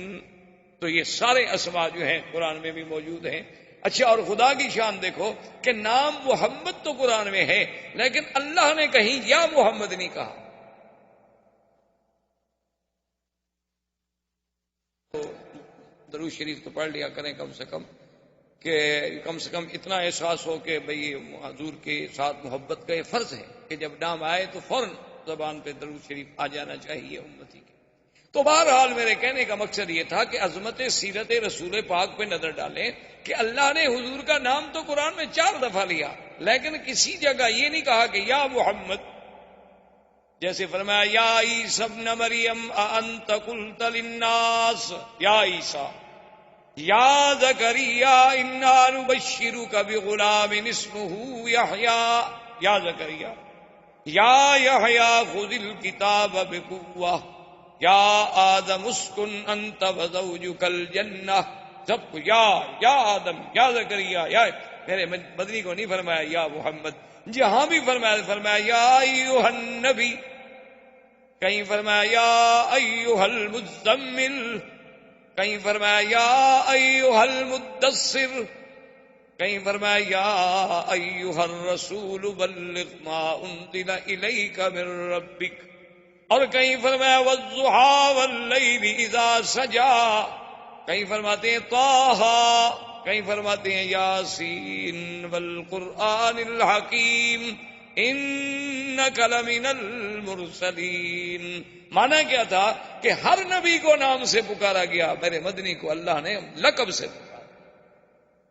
S2: تو یہ سارے اسماء جو ہیں قرآن میں بھی موجود ہیں. اچھا اور خدا کی شان دیکھو کہ نام محمد تو قرآن میں ہے لیکن اللہ نے کہیں یا محمد نہیں کہا. درود شریف تو پڑھ لیا کریں کم سے کم اتنا احساس ہو کہ بھئی حضور کے ساتھ محبت کا یہ فرض ہے کہ جب نام آئے تو فوراً زبان پہ درود شریف آ جانا چاہیے امتی کے. تو بہرحال میرے کہنے کا مقصد یہ تھا کہ عظمت سیرت رسول پاک پہ نظر ڈالیں کہ اللہ نے حضور کا نام تو قرآن میں 4 دفعہ لیا لیکن کسی جگہ یہ نہیں کہا کہ یا محمد. جیسے فرمایا یا عیسی ابن مریم اانت قلت للناس یا عیسی یا زکریا انا نبشرک بغلام اسمہ یحییٰ یا زکریا یا یحییٰ خذ الکتاب بقوہ یا آدم اسکن انت وزوجک الجنہ. سب کو یا آدم یا زکریا یا. میرے مدنی کو نہیں فرمایا یا محمد. جہاں بھی فرمایا یا ایھا النبی. کہیں فرمایا یا ایھا المزمل. کہیں فرمایا یا ایھا المدثر. کہیں فرمایا یا ایھا الرسول بلغ ما انزل الیک من ربک. اور کہیں فرمایا والضحی واللیل اذا سجا. کہیں فرماتے ہیں طٰہٰ. کہیں فرماتے ہیں یاسین والقرآن الحکیم انک لمن المرسلین. مانا کیا تھا کہ ہر نبی کو نام سے پکارا گیا. میرے مدنی کو اللہ نے لقب سے پکارا.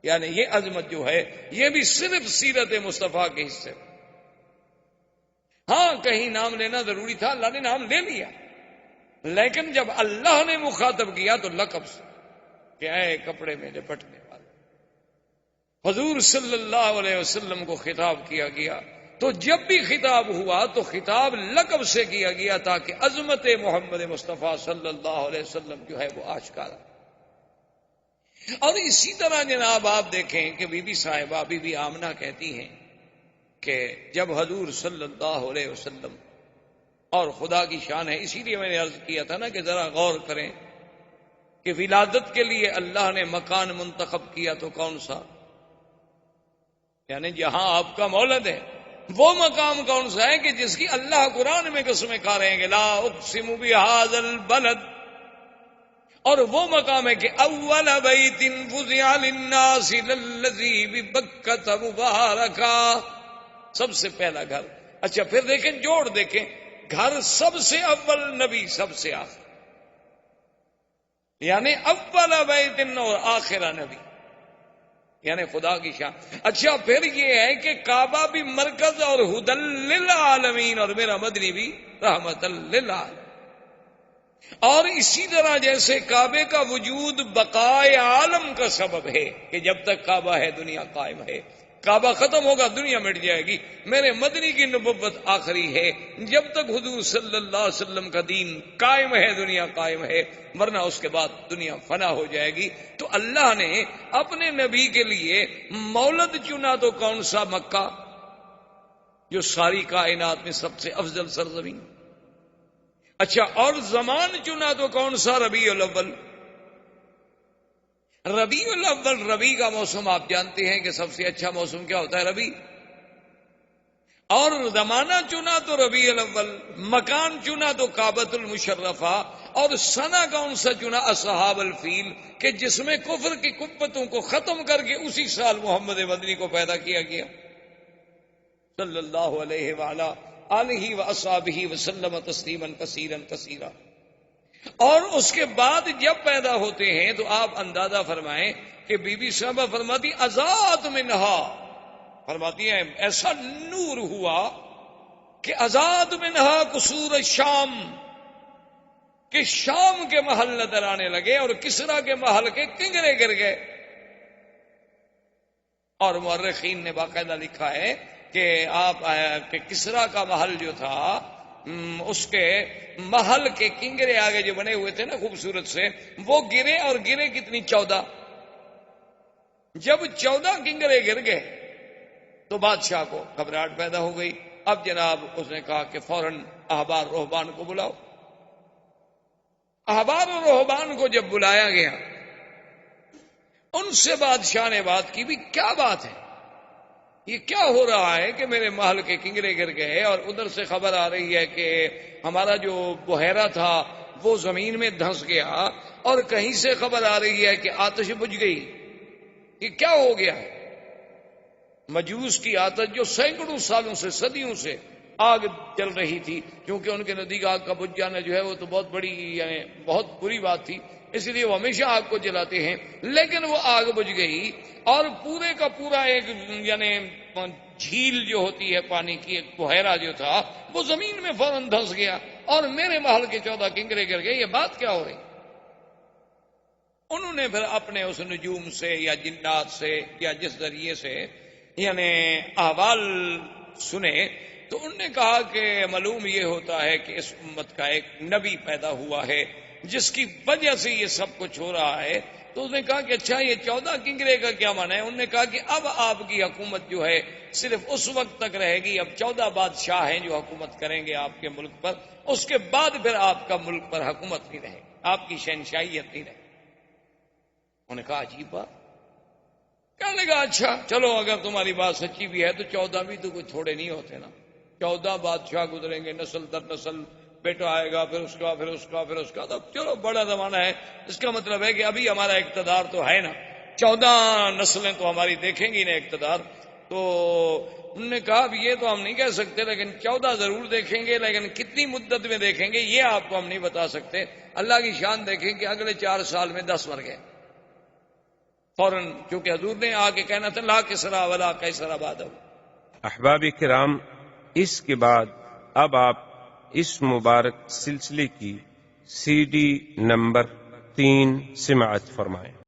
S2: یعنی یہ عظمت جو ہے یہ بھی صرف سیرت مصطفیٰ کے حصے. ہاں کہیں نام لینا ضروری تھا اللہ نے نام لے لیا لیکن جب اللہ نے مخاطب کیا تو لقب سے کہ اے کپڑے میں لپٹنے والے، حضور صلی اللہ علیہ وسلم کو خطاب کیا گیا. تو جب بھی خطاب ہوا تو خطاب لقب سے کیا گیا تاکہ عظمت محمد مصطفیٰ صلی اللہ علیہ وسلم جو ہے وہ آشکارا. اور اسی طرح جناب آپ دیکھیں کہ بی بی صاحبہ بی بی آمنہ کہتی ہیں کہ جب حضور صلی اللہ علیہ وسلم، اور خدا کی شان ہے، اسی لیے میں نے عرض کیا تھا نا کہ ذرا غور کریں کہ ولادت کے لیے اللہ نے مکان منتخب کیا تو کون سا؟ یعنی جہاں آپ کا مولد ہے وہ مقام کون سا ہے کہ جس کی اللہ قرآن میں قسمیں کھا رہے ہیں کہ لا اقسم بہذا البلد، اور وہ مقام ہے کہ اول بیت وضع للناس للذی ببکۃ مبارکا، سب سے پہلا گھر. اچھا پھر دیکھیں، جوڑ دیکھیں، گھر سب سے اول، نبی سب سے آخر، یعنی اول بیت اور آخرہ نبی، یعنی خدا کی شان. اچھا پھر یہ ہے کہ کعبہ بھی مرکز اور ہدی للعالمین، اور میرا مدنی بھی رحمت للعالمین. اور اسی طرح جیسے کعبے کا وجود بقائے عالم کا سبب ہے کہ جب تک کعبہ ہے دنیا قائم ہے، کعبہ ختم ہوگا دنیا مٹ جائے گی. میرے مدنی کی نبوت آخری ہے، جب تک حضور صلی اللہ علیہ وسلم کا دین قائم ہے دنیا قائم ہے، ورنہ اس کے بعد دنیا فنا ہو جائے گی. تو اللہ نے اپنے نبی کے لیے مولد چنا تو کون سا؟ مکہ، جو ساری کائنات میں سب سے افضل سرزمین. اچھا اور زمان چنا تو کون سا؟ ربیع الاول. ربیع الاول، ربیع کا موسم آپ جانتے ہیں کہ سب سے اچھا موسم کیا ہوتا ہے؟ ربیع. اور زمانہ چنا تو ربیع الاول، مکان چنا تو کعبۃ المشرفہ، اور سنہ کون سا چنا؟ اصحاب الفیل، کہ جس میں کفر کی قوتوں کو ختم کر کے اسی سال محمد مدنی کو پیدا کیا گیا صلی اللہ علیہ وآلہ آلہ واصحابہ وسلم تسلیما کثیرا کثیرا. اور اس کے بعد جب پیدا ہوتے ہیں تو آپ اندازہ فرمائیں کہ بی بی صاحبہ فرماتی ازاد منہا، فرماتی ہیں ایسا نور ہوا کہ ازاد منہا قصور الشام، کہ شام کے محل نظر آنے لگے اور کسرا کے محل کے کنگرے گر گئے. اور مورخین نے باقاعدہ لکھا ہے کہ آپ کہ کسرا کا محل جو تھا، اس کے محل کے کنگرے آگے جو بنے ہوئے تھے نا خوبصورت سے، وہ گرے، اور گرے کتنی؟ 14. جب 14 کنگرے گر گئے تو بادشاہ کو گھبراہٹ پیدا ہو گئی. اب جناب اس نے کہا کہ فوراً احبار رہبان کو بلاؤ. احبار و رہبان کو جب بلایا گیا، ان سے بادشاہ نے بات کی، بھی کیا بات ہے، یہ کیا ہو رہا ہے کہ میرے محل کے کنگرے گر گئے، اور ادھر سے خبر آ رہی ہے کہ ہمارا جو بحیرہ تھا وہ زمین میں دھنس گیا، اور کہیں سے خبر آ رہی ہے کہ آتش بجھ گئی. یہ کیا ہو گیا ہے؟ مجوس کی آتش جو سینکڑوں سالوں سے، صدیوں سے آگ جل رہی تھی، کیونکہ ان کے نزدیک آگ کا بجھ جانا جو ہے وہ تو بہت بڑی، یعنی بہت بری بات تھی، اس لیے وہ ہمیشہ آگ کو جلاتے ہیں. لیکن وہ آگ بجھ گئی، اور پورے کا پورا ایک یعنی جھیل جو ہوتی ہے پانی کی، ایک بحیرہ جو تھا وہ زمین میں فوراً دھنس گیا، اور میرے محل کے 14 کنگرے گر گئے. یہ بات کیا ہو رہی؟ انہوں نے پھر اپنے اس نجوم سے یا جنات سے یا جس ذریعے سے یعنی احوال سنے، تو انہوں نے کہا کہ معلوم یہ ہوتا ہے کہ اس امت کا ایک نبی پیدا ہوا ہے جس کی وجہ سے یہ سب کچھ ہو رہا ہے. تو اس نے کہا کہ اچھا یہ 14 کنگرے کا کیا معنی ہے؟ انہوں نے کہا کہ اب آپ کی حکومت جو ہے صرف اس وقت تک رہے گی، اب 14 بادشاہ ہیں جو حکومت کریں گے آپ کے ملک پر، اس کے بعد پھر آپ کا ملک پر حکومت نہیں رہے، آپ کی شہنشاہیت نہیں رہے. انہوں نے کہا عجیب بات. کہنے لگا اچھا چلو اگر تمہاری بات سچی بھی ہے تو 14 بھی تو کوئی تھوڑے نہیں ہوتے نا، 14 بادشاہ گزریں گے، نسل در نسل، بیٹا آئے گا، پھر اس کا، پھر اس کا، پھر اس کا، تو چلو بڑا زمانہ ہے. اس کا مطلب ہے کہ ابھی ہمارا اقتدار تو ہے نا، 14 نسلیں تو ہماری دیکھیں گی نا اقتدار. تو انہوں نے کہا اب یہ تو ہم نہیں کہہ سکتے، لیکن 14 ضرور دیکھیں گے، لیکن کتنی مدت میں دیکھیں گے یہ آپ کو ہم نہیں بتا سکتے. اللہ کی شان دیکھیں کہ اگلے 4 سال میں 10 مر گئے فوراً، کیونکہ حضور نے آ کے کہنا تھا لا کسرا ولا قیصر بعدہ.
S1: احباب کرام، اس کے بعد اب آپ اس مبارک سلسلے کی CD نمبر 3 سماعت فرمائیں۔